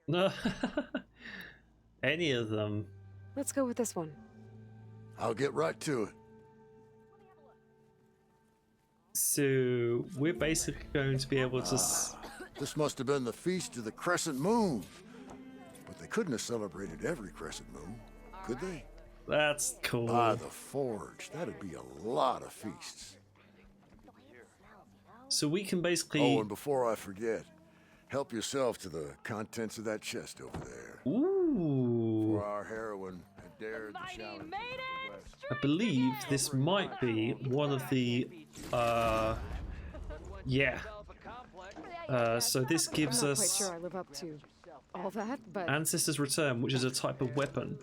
No. Any of them. Let's go with this one. I'll get right to it. So we're basically going to be able to... This must have been the Feast of the Crescent Moon. But they couldn't have celebrated every crescent moon, could they? That's cool. By the Forge, that'd be a lot of feasts. So we can basically... Oh, and before I forget, help yourself to the contents of that chest over there. Ooh. For our heroine had dared the challenge of the West. I believe this might be one of the... yeah. So this gives I'm not quite us sure I live up to all that, but Ancestor's Return, which is a type of weapon.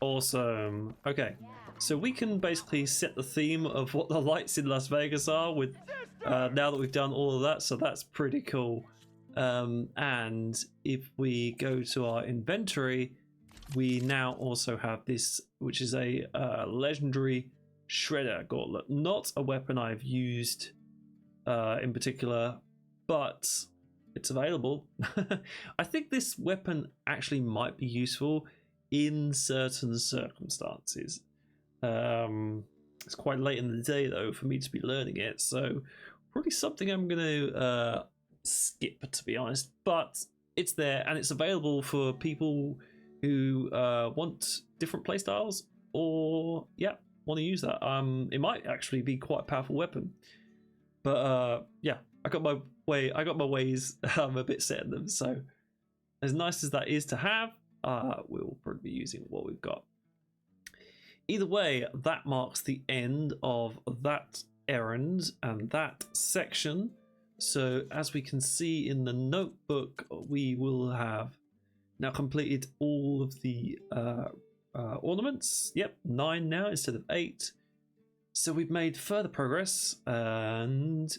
Awesome. Okay, so we can basically set the theme of what the lights in Las Vegas are with now that we've done all of that, so that's pretty cool. And if we go to our inventory, we now also have this, which is a legendary Shredder Gauntlet. Not a weapon I've used in particular, but it's available. I think this weapon actually might be useful in certain circumstances. It's quite late in the day though for me to be learning it, so probably something I'm going to skip, to be honest. But it's there and it's available for people who want different playstyles, or yeah, want to use that. It might actually be quite a powerful weapon. But yeah, I got my ways a bit set in them. So as nice as that is to have, we'll probably be using what we've got. Either way, that marks the end of that errand and that section. So as we can see in the notebook, we will have now completed all of the ornaments. Yep, 9 now instead of 8. So we've made further progress, and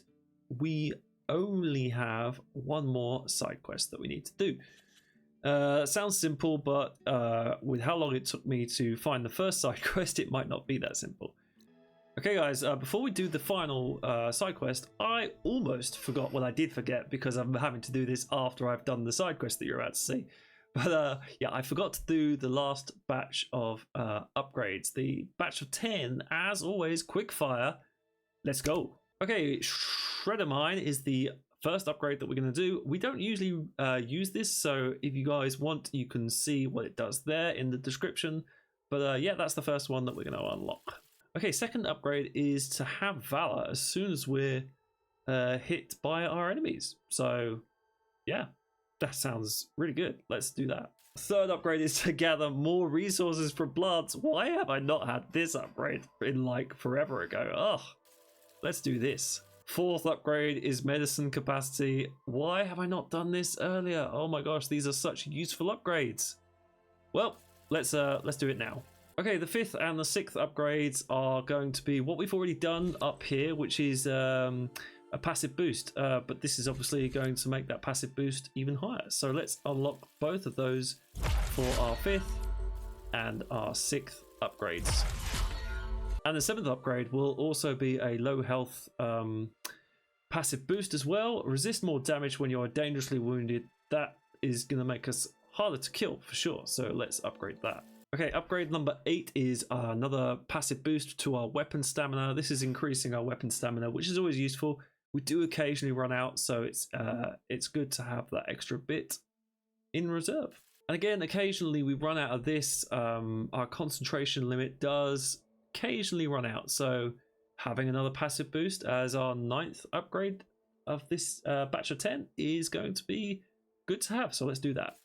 we only have one more side quest that we need to do. Sounds simple, but with how long it took me to find the first side quest, it might not be that simple. Okay guys, before we do the final side quest, I almost forgot what I did forget because I'm having to do this after I've done the side quest that you're about to see. But yeah, I forgot to do the last batch of upgrades. The batch of 10, as always, quick fire. Let's go. Okay, Shredder Mine is the first upgrade that we're going to do. We don't usually use this, so if you guys want, you can see what it does there in the description. But yeah, that's the first one that we're going to unlock. Okay, second upgrade is to have Valor as soon as we're hit by our enemies. So yeah, that sounds really good. Let's do that. Third upgrade is to gather more resources for Bloods. Why have I not had this upgrade in like forever ago? Ugh, let's do this. Fourth upgrade is medicine capacity. Why have I not done this earlier? Oh my gosh, these are such useful upgrades. Well, let's do it now. Okay, the fifth and the sixth upgrades are going to be what we've already done up here, which is a passive boost. But this is obviously going to make that passive boost even higher. So let's unlock both of those for our fifth and our sixth upgrades. And the seventh upgrade will also be a low health passive boost as well. Resist more damage when you're dangerously wounded. That is going to make us harder to kill for sure. So let's upgrade that. Okay, upgrade number 8 is another passive boost to our weapon stamina. This is increasing our weapon stamina, which is always useful. We do occasionally run out, so it's good to have that extra bit in reserve. And again, occasionally we run out of this. Our concentration limit does occasionally run out, so having another passive boost as our 9th upgrade of this batch of 10 is going to be good to have. So let's do that.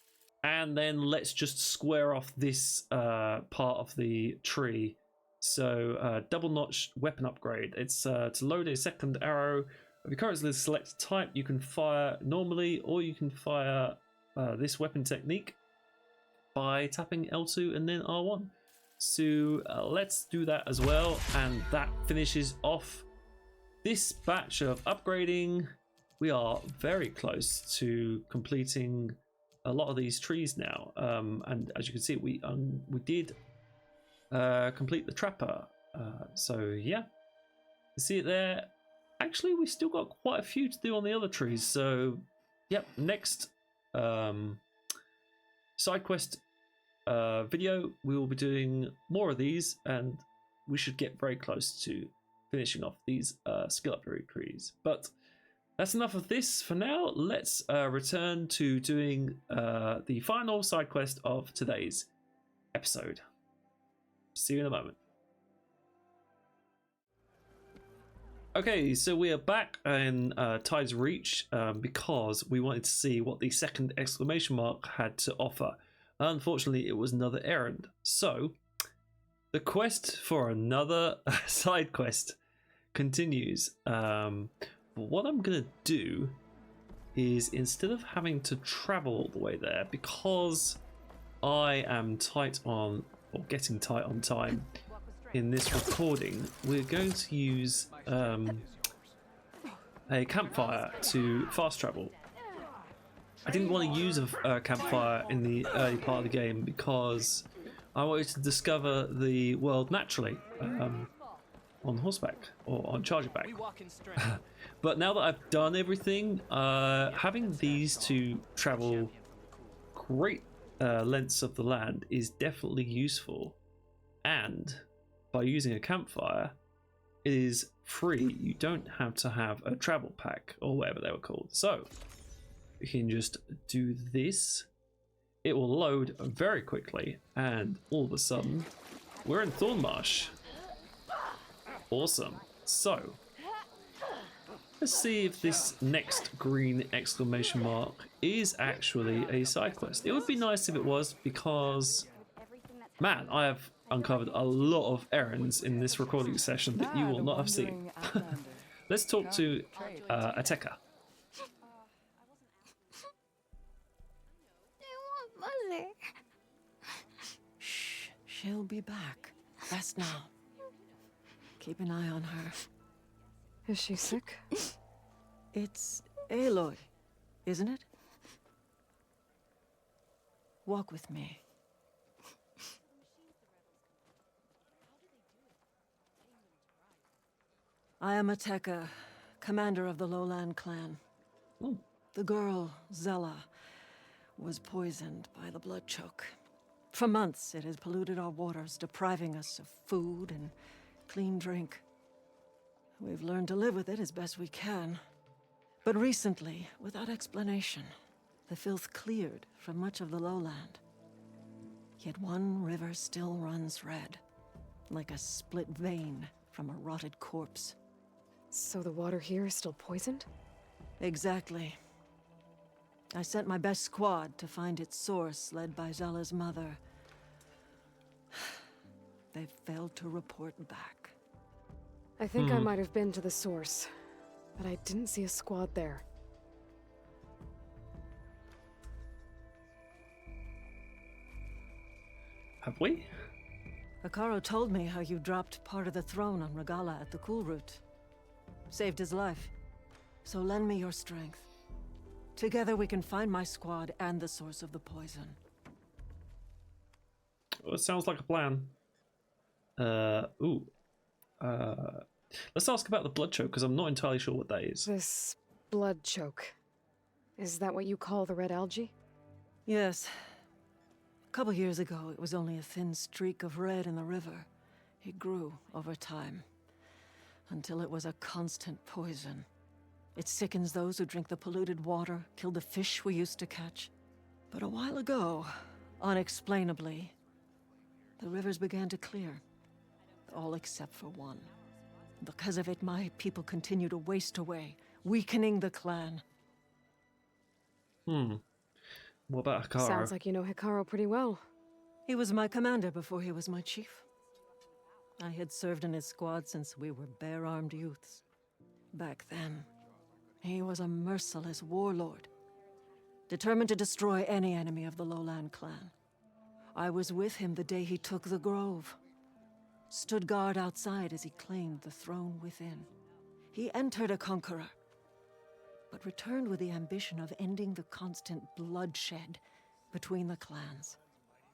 And then let's just square off this part of the tree. So double notch weapon upgrade. It's to load a second arrow. If you currently select type, you can fire normally, or you can fire this weapon technique by tapping L2 and then R1. So let's do that as well, and that finishes off this batch of upgrading. We are very close to completing a lot of these trees now, and as you can see, we did complete the trapper. So yeah, you see it there. Actually, we still got quite a few to do on the other trees. So yep, next side quest video, we will be doing more of these, and we should get very close to finishing off these skill upgrade trees. But that's enough of this for now. Let's return to doing the final side quest of today's episode. See you in a moment. Okay, so we are back in Tide's Reach because we wanted to see what the second exclamation mark had to offer. Unfortunately, it was another errand. So the quest for another side quest continues. But what I'm going to do is, instead of having to travel all the way there, because I am tight on, or getting tight on time in this recording, we're going to use a campfire to fast travel. I didn't want to use a campfire in the early part of the game because I wanted to discover the world naturally on horseback or on charger back. But now that I've done everything, having these to travel great lengths of the land is definitely useful. And by using a campfire, it is free. You don't have to have a travel pack or whatever they were called. So we can just do this. It will load very quickly, and all of a sudden we're in Thornmarsh. Awesome. So, let's see if this next green exclamation mark is actually a side quest. It would be nice if it was, because, man, I have uncovered a lot of errands in this recording session that you will not have seen. Let's talk to Ateka. Mother. Shh, she'll be back. Rest now. Keep an eye on her. Is she sick? It's Aloy, isn't it? Walk with me. I am Ateka, commander of the Lowland clan. Ooh. The girl, Zella, was poisoned by the blood choke. For months, it has polluted our waters, depriving us of food and clean drink. We've learned to live with it as best we can. But recently, without explanation, the filth cleared from much of the lowland. Yet one river still runs red, like a split vein from a rotted corpse. So the water here is still poisoned? Exactly. I sent my best squad to find its source, led by Zella's mother. They failed to report back. I think I might have been to the source, but I didn't see a squad there. Have we? Hekarro told me how you dropped part of the throne on Regala at the Cool Route. Saved his life. So lend me your strength. Together we can find my squad and the source of the poison. Well, it sounds like a plan. Let's ask about the blood choke, because I'm not entirely sure what that is. This blood choke. Is that what you call the red algae? Yes. A couple years ago, it was only a thin streak of red in the river. It grew over time, until it was a constant poison. It sickens those who drink the polluted water, killed the fish we used to catch. But a while ago, unexplainably, the rivers began to clear. All except for one. Because of it, my people continue to waste away, weakening the clan. What about Hekarro? Sounds like you know Hekarro pretty well. He was my commander before he was my chief. I had served in his squad since we were bare-armed youths. Back then, he was a merciless warlord, determined to destroy any enemy of the Lowland clan. I was with him the day he took the grove. Stood guard outside as he claimed the throne within. He entered a conqueror, but returned with the ambition of ending the constant bloodshed between the clans.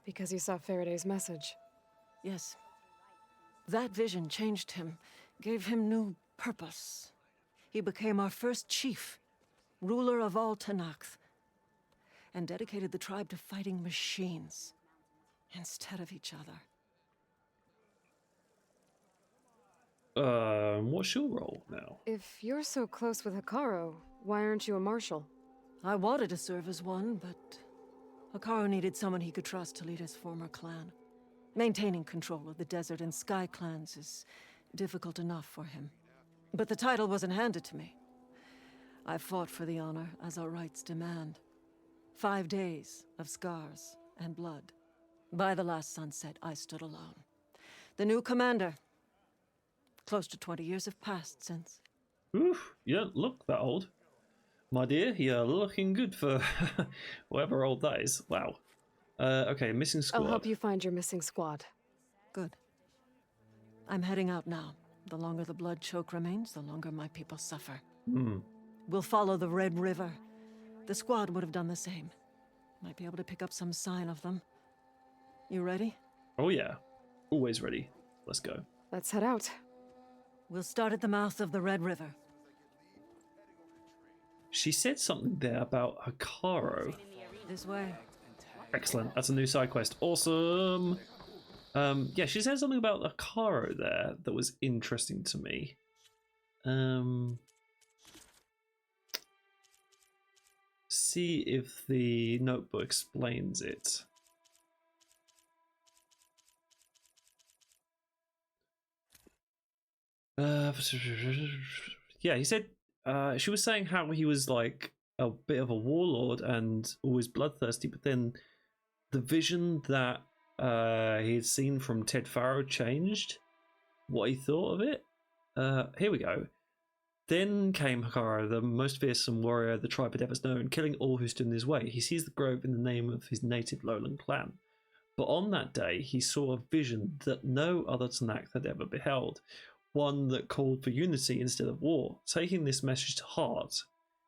Because you saw Faraday's message. Yes. That vision changed him, gave him new purpose. He became our first chief, ruler of all Tenakth, and dedicated the tribe to fighting machines instead of each other. What's your role now? If you're so close with Hekarro, why aren't you a marshal? I wanted to serve as one, but Hekarro needed someone he could trust to lead his former clan. Maintaining control of the desert and sky clans is difficult enough for him. But the title wasn't handed to me. I fought for the honor, as our rights demand. 5 days of scars and blood. By the last sunset, I stood alone. The new commander. Close to 20 years have passed since. Oof, you don't look that old. My dear, you're looking good for whatever old that is. Wow. Okay, missing squad. I'll help you find your missing squad. Good. I'm heading out now. The longer the blood choke remains, the longer my people suffer. We'll follow the Red River. The squad would have done the same. Might be able to pick up some sign of them. You ready? Oh yeah, always ready. Let's go. Let's head out. We'll start at the mouth of the Red River. She said something there about Hekarro. This way. Excellent. That's a new side quest. Awesome. Yeah, she said something about Hekarro there that was interesting to me. See if the notebook explains it. Yeah, he said she was saying how he was like a bit of a warlord and always bloodthirsty, but then the vision that he had seen from Ted Farrow changed what he thought of it. Here we go. Then came Hakaro, the most fearsome warrior the tribe had ever known, killing all who stood in his way. He seized the grove in the name of his native lowland clan. But on that day, he saw a vision that no other Tanakh had ever beheld, one that called for unity instead of war. Taking this message to heart,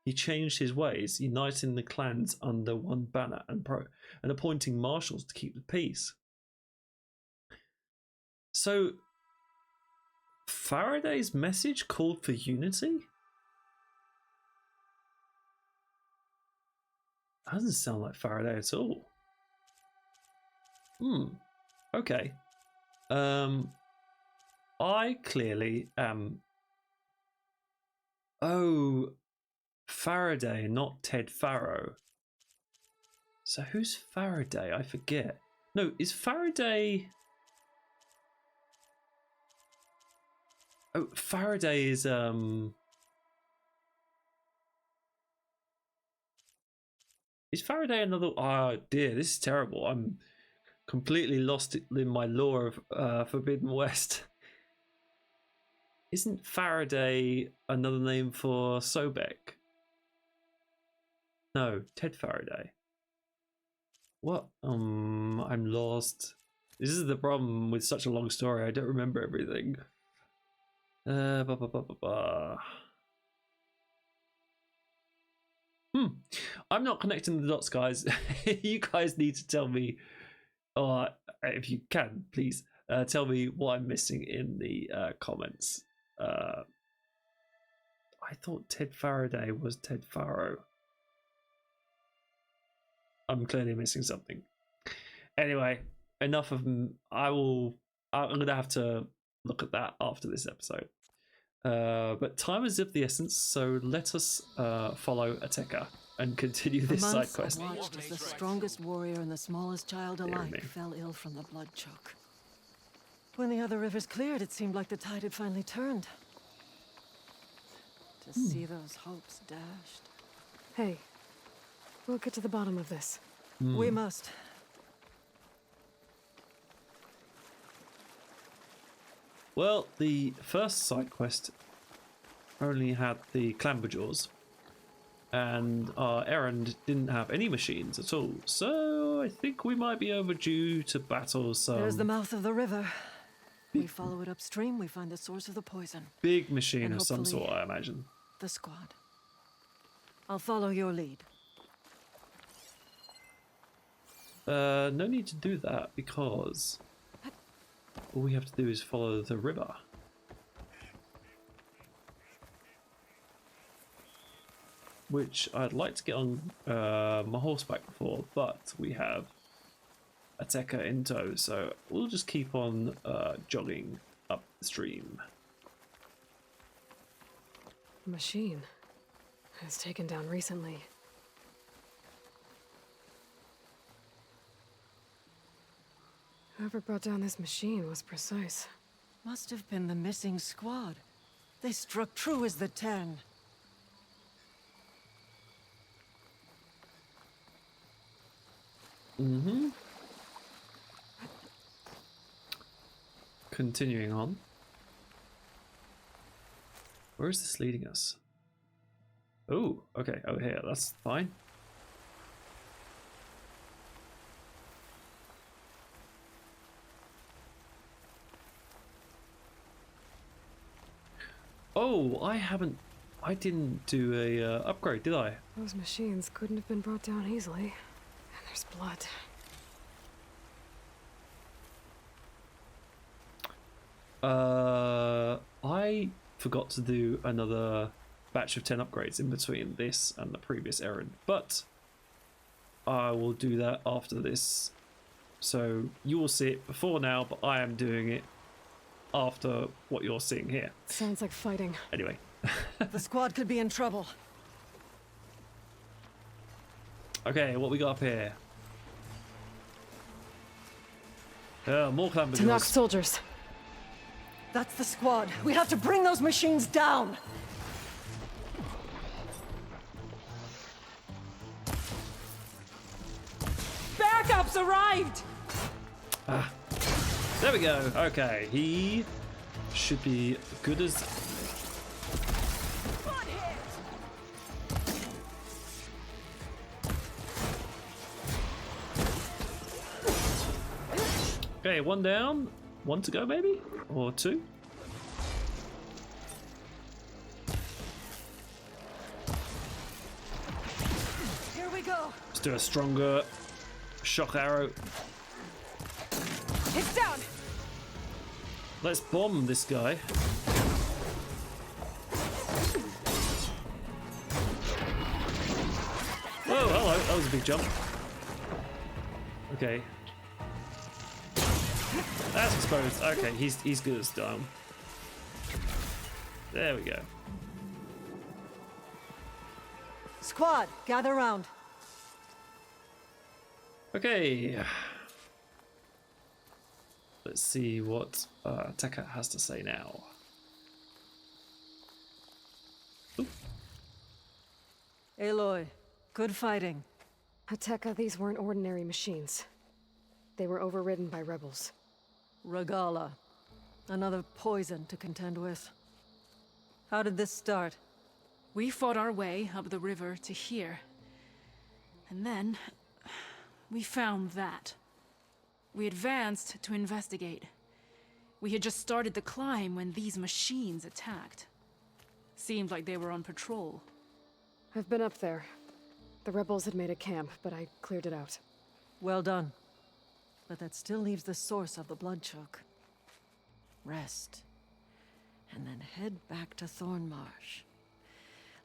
he changed his ways, uniting the clans under one banner and appointing marshals to keep the peace. So, Faraday's message called for unity? That doesn't sound like Faraday at all. Okay. I clearly am. Oh, Faraday, not Ted Farrow. So who's Faraday? I forget. No, is Faraday? Oh, Faraday is Is Faraday another? Oh dear, this is terrible. I'm completely lost in my lore of Forbidden West. Isn't Faraday another name for Sobek? No, Ted Faraday. What? I'm lost. This is the problem with such a long story. I don't remember everything. I'm not connecting the dots, guys. You guys need to tell me, or if you can, please tell me what I'm missing in the comments. I thought Ted Faraday was Ted Farrow. I'm clearly missing something. Anyway, enough of them. I'm gonna have to look at that after this episode. But time is of the essence, so let us follow Ateka and continue this side quest. I watched as the strongest warrior and the smallest child alike fell ill from the blood choke. When the other rivers cleared, it seemed like the tide had finally turned. To see those hopes dashed. Hey, we'll get to the bottom of this. We must. Well, the first side quest only had the Clamberjaws, and our Errand didn't have any machines at all, so I think we might be overdue to battle some... There's the mouth of the river. We follow it upstream, we find the source of the poison. Big machine of some sort, I imagine. The squad. I'll follow your lead. No need to do that, because all we have to do is follow the river. Which I'd like to get on my horseback before, but we have Ateka in tow, so we'll just keep on jogging up the stream. The machine. It was taken down recently. Whoever brought down this machine was precise. Must have been the missing squad. They struck true as the 10. Continuing on. Where is this leading us? Oh, okay, over here, that's fine. Oh, I didn't do a upgrade, did I? Those machines couldn't have been brought down easily. And there's blood. I forgot to do another batch of 10 upgrades in between this and the previous errand, but I will do that after this. So you will see it before now, but I am doing it after what you're seeing here. Sounds like fighting. Anyway. The squad could be in trouble. Okay, what we got up here? More Tanakh Clamberjaws. soldiers. That's the squad. We have to bring those machines down. Backups arrived! Ah, there we go. Okay, he should be good as. Okay, one down, one to go maybe, or two. Here we go. Let's do a stronger shock arrow. It's down! Let's bomb this guy. Whoa, hello, that was a big jump. Okay. That's exposed. Okay, he's good as down. There we go. Squad, gather round. Okay. Let's see what Tekka has to say now. Ooh. Aloy, good fighting. Hateka, these weren't ordinary machines. They were overridden by rebels. Regala, another poison to contend with. How did this start? We fought our way up the river to here. And then we found that. We advanced to investigate. We had just started the climb when these machines attacked. Seemed like they were on patrol. I've been up there. The rebels had made a camp, but I cleared it out. Well done. But that still leaves the source of the blood choke. Rest. And then head back to Thornmarsh.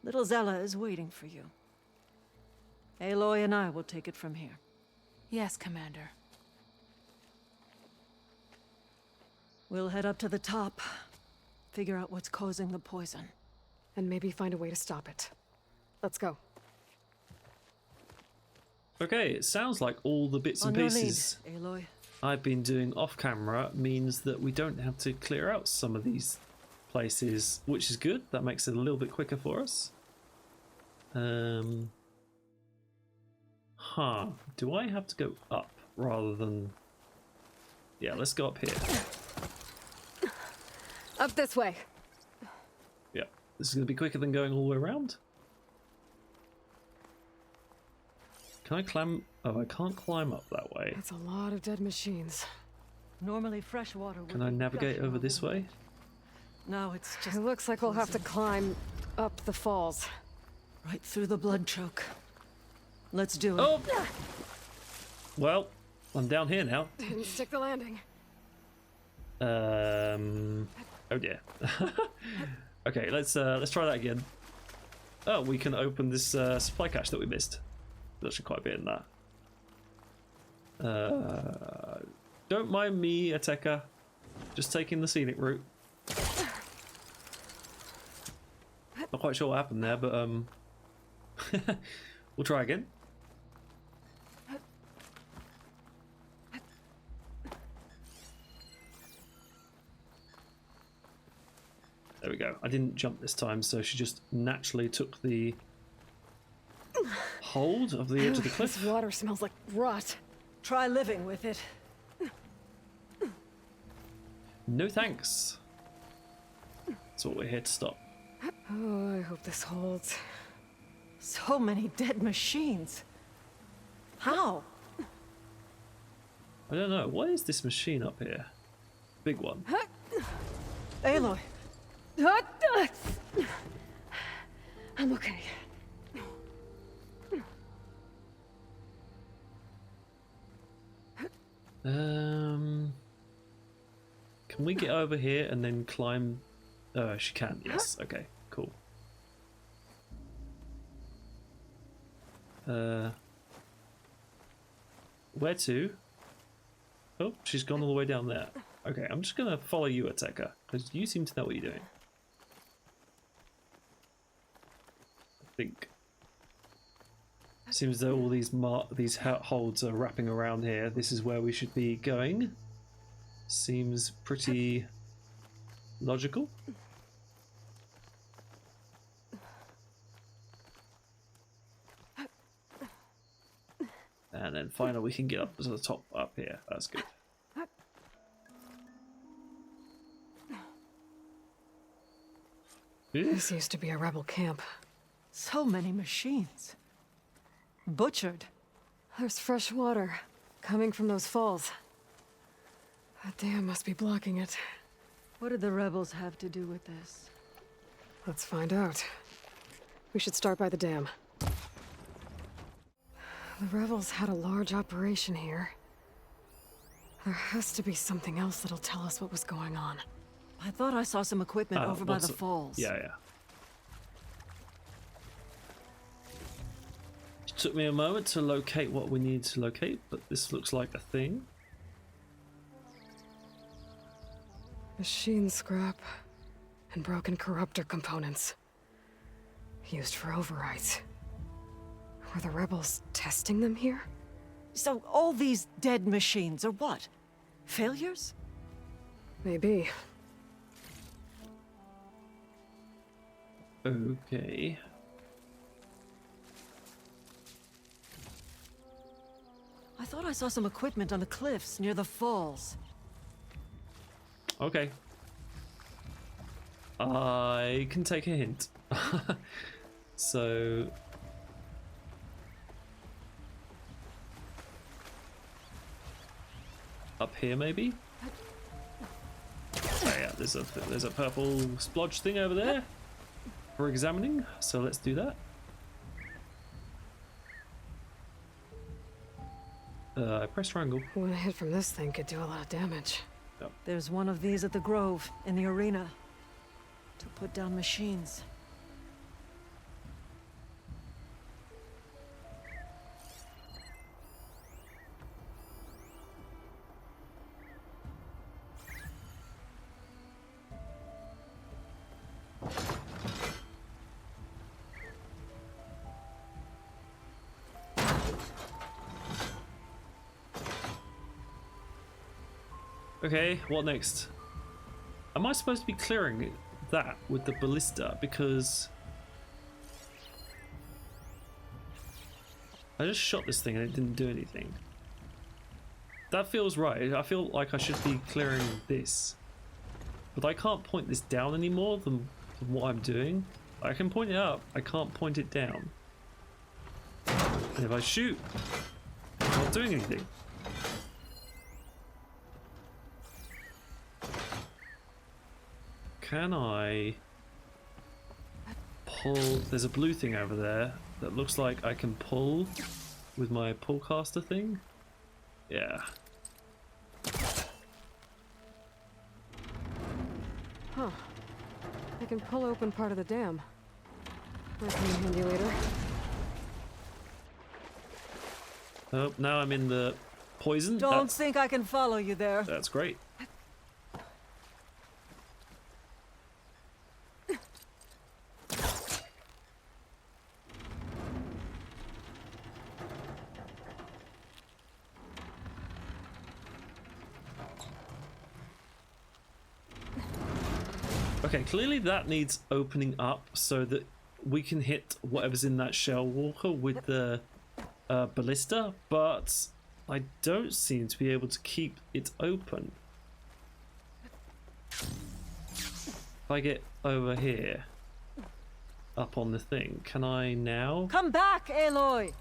Little Zella is waiting for you. Aloy and I will take it from here. Yes, Commander. We'll head up to the top, figure out what's causing the poison. And maybe find a way to stop it. Let's go. Okay, it sounds like all the bits and On your pieces lead, Aloy. I've been doing off camera means that we don't have to clear out some of these places, which is good. That makes it a little bit quicker for us. Do I have to go up rather than... Yeah, let's go up here. Up this way. Yeah, this is going to be quicker than going all the way around. Can I climb? Oh, I can't climb up that way. That's a lot of dead machines. Normally fresh water would Can I be navigate gushing over this the way? wood. Now it's just It looks like we'll have to climb up the falls. right through the blood choke. Let's do it. Oh! Well, I'm down here now. Didn't stick the landing. Oh dear. Okay, let's try that again. Oh, we can open this supply cache that we missed. There's actually quite a bit in that. Don't mind me, Ateka. Just taking the scenic route. Not quite sure what happened there, but we'll try again. There we go. I didn't jump this time, so she just naturally took the hold of the edge of the cliff. This water smells like rot. Try living with it. No thanks. That's what we're here to stop. Oh, I hope this holds. So many dead machines. How? I don't know. What is this machine up here? Big one. Aloy, I'm okay. Can we get over here and then climb? Oh, she can. Yes. Okay. Cool. Where to? Oh, she's gone all the way down there. Okay, I'm just gonna follow you, Ateka, because you seem to know what you're doing. I think. Seems though all these holds are wrapping around here. This is where we should be going. Seems pretty Logical. And then finally we can get up to the top up here. That's good. This used to be a rebel camp. So many machines. Butchered. There's fresh water coming from those falls. That dam must be blocking it. What did the rebels have to do with this? Let's find out. We should start by the dam. The rebels had a large operation here. There has to be something else that'll tell us what was going on. I thought I saw some equipment over by the falls. Yeah, yeah. It took me a moment to locate what we need to locate, but this looks like a thing. Machine scrap and broken corruptor components. Used for overrides. Were the rebels testing them here? So all these dead machines are what? Failures? Maybe. Okay. I thought I saw some equipment on the cliffs near the falls. Okay. I can take a hint. So... up here, maybe? Oh yeah, there's a purple splodge thing over there for examining, so let's do that. Press triangle. One hit from this thing could do a lot of damage. Oh. There's one of these at the Grove, in the arena. To put down machines. Okay, what next? Am I supposed to be clearing that with the ballista? Because I just shot this thing and it didn't do anything. That feels right. I feel like I should be clearing this. But I can't point this down anymore than what I'm doing. I can point it up, I can't point it down. And if I shoot, I'm not doing anything. Can I pull? There's a blue thing over there that looks like I can pull with my pull caster thing. Yeah. Huh. I can pull open part of the dam. Might come in handy later. Oh, now I'm in the poison. Don't think I can follow you there. That's great. Okay, clearly that needs opening up so that we can hit whatever's in that shell walker with the ballista, but I don't seem to be able to keep it open. If I get over here, up on the thing, can I now? Come back, Aloy!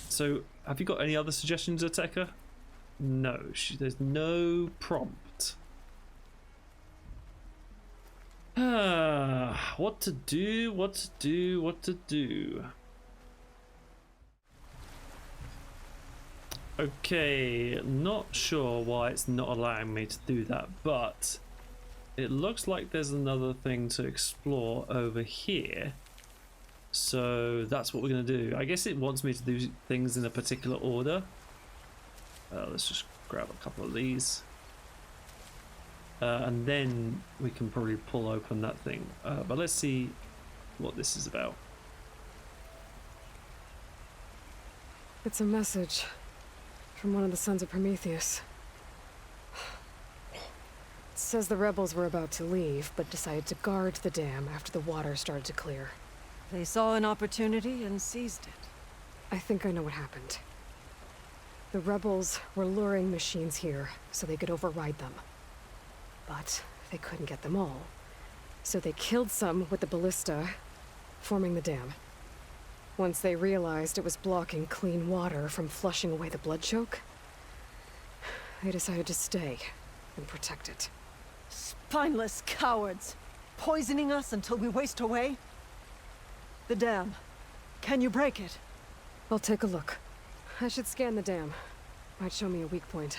So, have you got any other suggestions, Ateca? No, there's no prompt. What to do, what to do, what to do. Okay, not sure why it's not allowing me to do that, but it looks like there's another thing to explore over here. So that's what we're going to do. I guess it wants me to do things in a particular order. Let's just grab a couple of these. and then we can probably pull open that thing. But let's see what this is about. It's a message from one of the sons of Prometheus. It says the rebels were about to leave, but decided to guard the dam after the water started to clear. They saw an opportunity and seized it. I think I know what happened. The rebels were luring machines here so they could override them. But they couldn't get them all. So they killed some with the ballista, forming the dam. Once they realized it was blocking clean water from flushing away the blood choke, they decided to stay and protect it. Spineless cowards! Poisoning us until we waste away? The dam. Can you break it? I'll take a look. I should scan the dam. Might show me a weak point.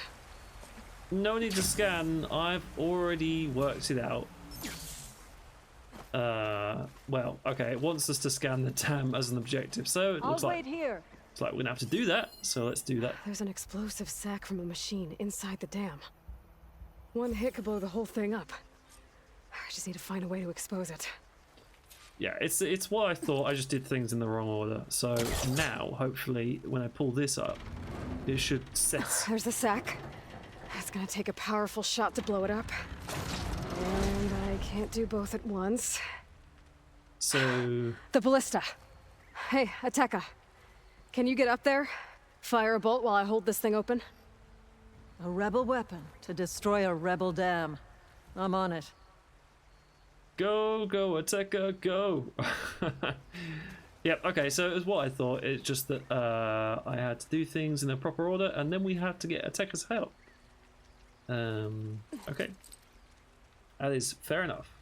No need to scan. I've already worked it out. Well, okay, it wants us to scan the dam as an objective, so it looks like here. it's like we're gonna have to do that. So let's do that. There's an explosive sac from a machine inside the dam. One hit could blow the whole thing up. I just need to find a way to expose it. Yeah, it's what I thought. I just did things in the wrong order. So now, hopefully, when I pull this up, it should set. There's the sac. It's gonna take a powerful shot to blow it up. And I can't do both at once. So... The ballista. Hey, Ateka. Can you get up there? Fire a bolt while I hold this thing open? A rebel weapon to destroy a rebel dam. I'm on it. Go, Ateka, go! Yep, okay, so it was what I thought. It's just that I had to do things in a proper order, and then we had to get Ateka's help. Okay. That is fair enough.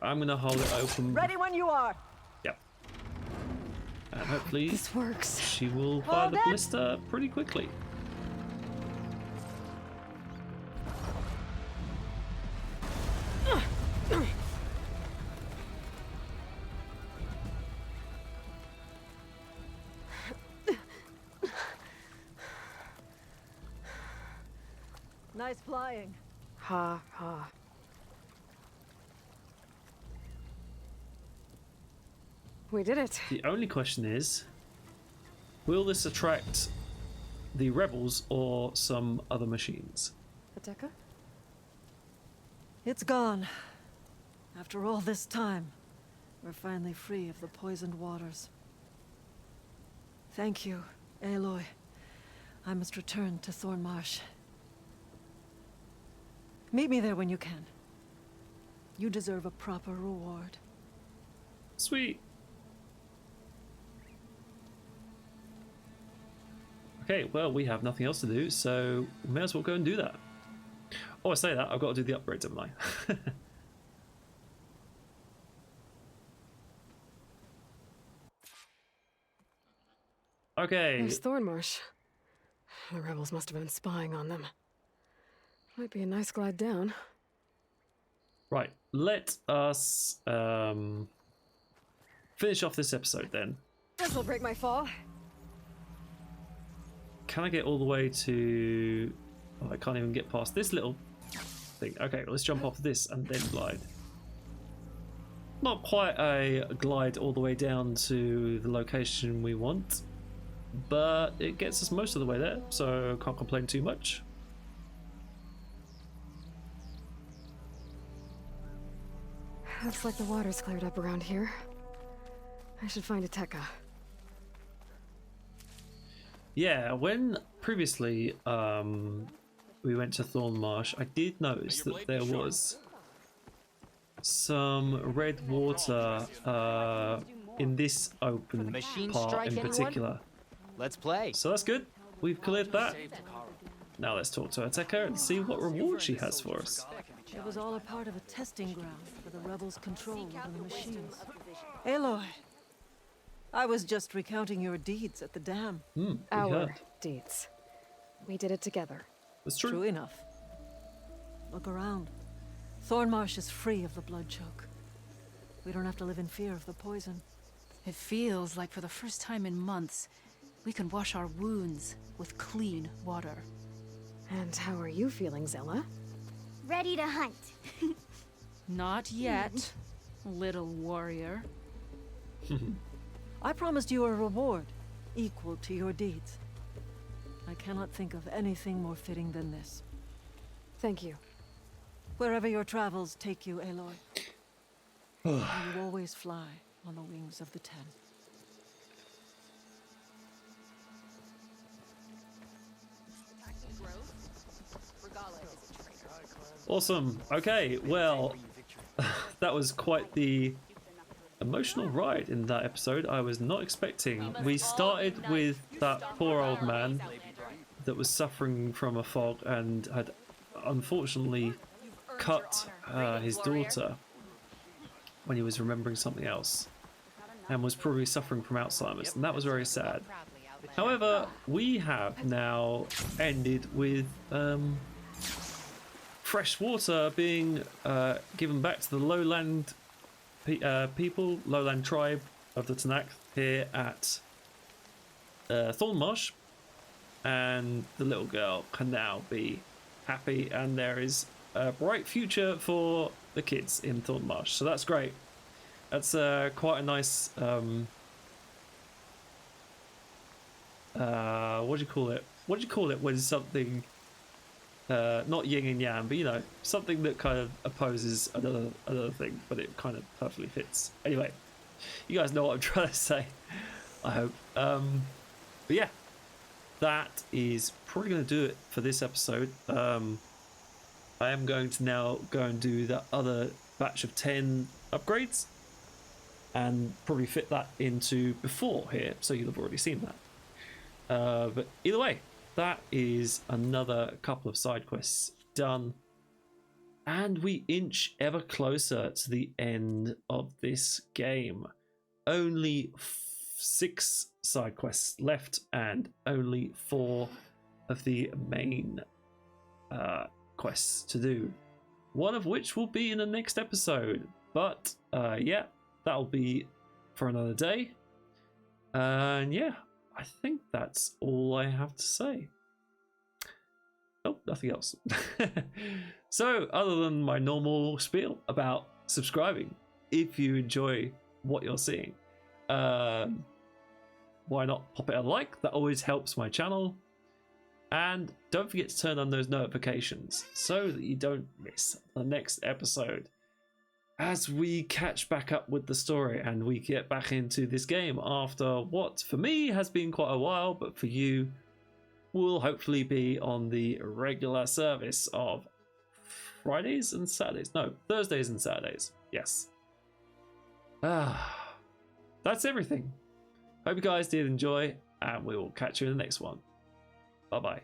I'm gonna hold it open. Ready when you are! Yep. And hopefully This works. she will fire the ballista pretty quickly. Nice flying. Ha, ha. We did it. The only question is, will this attract the rebels or some other machines? Ateka? It's gone. After all this time, we're finally free of the poisoned waters. Thank you, Aloy. I must return to Thornmarsh. Meet me there when you can. You deserve a proper reward. Sweet. Okay, well, we have nothing else to do, so we may as well go and do that. Oh, I say that, I've got to do the upgrades, haven't I? Okay. There's Thornmarsh. The rebels must have been spying on them. Might be a nice glide down. Right, let us finish off this episode then. This'll break my fall. Can I get all the way to... Oh, I can't even get past this little thing. Okay, well, let's jump off this and then glide. Not quite a glide all the way down to the location we want, but it gets us most of the way there, so can't complain too much. Looks like the water's cleared up around here. I should find Ateka. Yeah, when previously we went to Thornmarsh, I did notice that there was some red water in this open part in particular. Let's play. So that's good. We've cleared that. Now let's talk to Ateka and see what reward she has for us. It was all a part of a testing ground for the rebels' control over the machines. Aloy, I was just recounting your deeds at the dam. Our deeds. We did it together. That's true. True enough. Look around. Thornmarsh is free of the blood choke. We don't have to live in fear of the poison. It feels like for the first time in months, we can wash our wounds with clean water. And how are you feeling, Zella? Ready to hunt. Not yet, little warrior. I promised you a reward equal to your deeds. I cannot think of anything more fitting than this. Thank you. Wherever your travels take you, Aloy, may you always fly on the wings of the Ten. Awesome. Okay, well, that was quite the emotional ride in that episode. I was not expecting. We started with that poor old man that was suffering from a fog and had unfortunately cut his daughter when he was remembering something else and was probably suffering from Alzheimer's, and that was very sad. However, we have now ended with fresh water being given back to the lowland people, lowland tribe of the Tanakh here at Thornmarsh, and the little girl can now be happy, and there is a bright future for the kids in Thornmarsh, so that's great. That's quite a nice what do you call it? What do you call it when something not yin and yang, but you know, something that kind of opposes another thing, but it kind of perfectly fits. Anyway, you guys know what I'm trying to say, I hope. But yeah, that is probably going to do it for this episode. I am going to now go and do the other batch of 10 upgrades and probably fit that into before here, so you'll have already seen that. But either way, that is another couple of side quests done, and we inch ever closer to the end of this game. Only 6 side quests left and only 4 of the main quests to do, one of which will be in the next episode, but yeah, that'll be for another day. And yeah, I think that's all I have to say. Oh, nothing else. So, other than my normal spiel about subscribing, if you enjoy what you're seeing, why not pop it a like? That always helps my channel. And don't forget to turn on those notifications so that you don't miss the next episode as we catch back up with the story and we get back into this game after what for me has been quite a while, but for you will hopefully be on the regular service of Fridays and Saturdays. No, Thursdays and Saturdays. Yes. That's everything. Hope you guys did enjoy, and we will catch you in the next one. Bye bye.